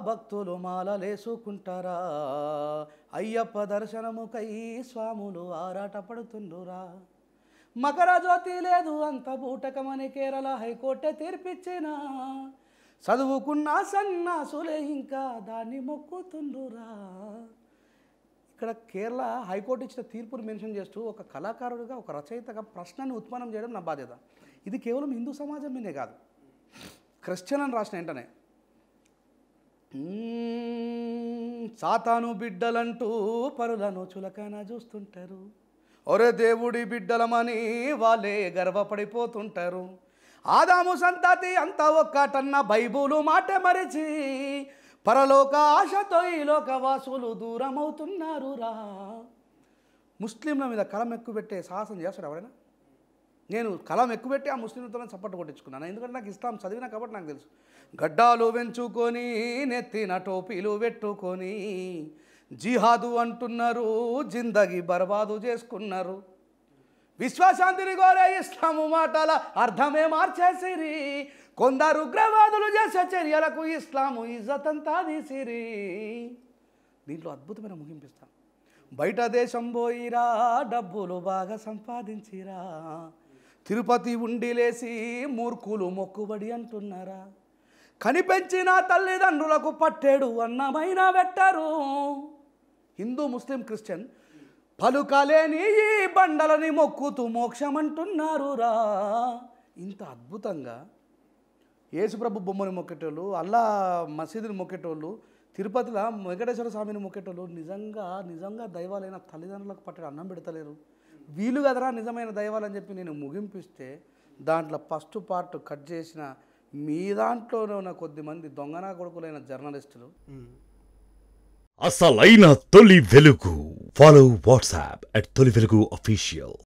భక్తులు మాలలేసుకుంటారా, అయ్యప్ప దర్శనముకై స్వాములు ఆరాటపడుతుండురా, మకర జ్యోతి లేదు అంత బూటకమని కేరళ హైకోర్టే తీర్పిచ్చినా, చదువుకున్న సన్నాసులే ఇంకా దాన్ని మొక్కుతుండురా. ఇక్కడ కేరళ హైకోర్టు ఇచ్చిన తీర్పును మెన్షన్ చేస్తూ ఒక కళాకారుడిగా, ఒక రచయితగా ప్రశ్నని ఉత్పన్నం చేయడం నా బాధ్యత. ఇది కేవలం హిందూ సమాజం మీదే కాదు, క్రిస్టియన్ అని రాసిన వెంటనే సాతాను బిడ్డలంటూ పరులను చులకన చూస్తుంటారు, ఒరే దేవుడి బిడ్డలమని వాళ్ళే గర్వపడిపోతుంటారు, ఆదాము సంతతి అంతా ఒక్కటన్న బైబులు మాట మరిచి పరలోక ఆశతో ఈ లోకవాసులు దూరం అవుతున్నారు రా. ముస్లింల మీద కలం ఎక్కువ పెట్టే సాహసం చేస్తాడు ఎవరైనా? నేను కలం ఎక్కువ పెట్టి ఆ ముస్లింలతో చప్పట్లు కొట్టించుకున్నాను, ఎందుకంటే నాకు ఇస్లాం చదివినా కాబట్టి నాకు తెలుసు. గడ్డాలు వెంచుకొని నెత్తిన టోపీలు పెట్టుకొని జిహాదు అంటున్నారు, జిందగీ బర్బాదు చేసుకున్నారు, విశ్వశాంతిని కోరే ఇస్లాము మాటల అర్థమే మార్చేసిరి, కొందరు ఉగ్రవాదులు చేసే చర్యలకు ఇస్లాము ఇజ్జతంతా తీసిరి. దీంట్లో అద్భుతమైన ముగింపిస్తాం. బయట దేశం పోయిరా డబ్బులు బాగా సంపాదించిరా, తిరుపతి ఉండిలేసి మూర్ఖులు మొక్కుబడి అంటున్నారా, కనిపెంచిన తల్లిదండ్రులకు పట్టేడు అన్నమైన పెట్టరు, హిందూ ముస్లిం క్రిస్టియన్ పలుకలేని ఈ బండలని మొక్కుతూ మోక్షమంటున్నారు రా. ఇంత అద్భుతంగా యేసుప్రభు బొమ్మని మొక్కేటోళ్ళు, అల్లా మసీదుని మొక్కేటోళ్ళు, తిరుపతిలో వెంకటేశ్వర స్వామిని మొక్కేటోళ్ళు నిజంగా దైవాలైన తల్లిదండ్రులకు పట్టడం అన్నం పెడతలేరు. వీలు కదరా నిజమైన దైవాలని చెప్పి నేను ముగింపిస్తే దాంట్లో ఫస్ట్ పార్ట్ కట్ చేసిన మీ దాంట్లోనే ఉన్న కొద్దిమంది దొంగనా కొడుకులైన జర్నలిస్టులు. అసలైన తొలి వెలుగు. ఫాలో వాట్సాప్ @తొలి వెలుగు official.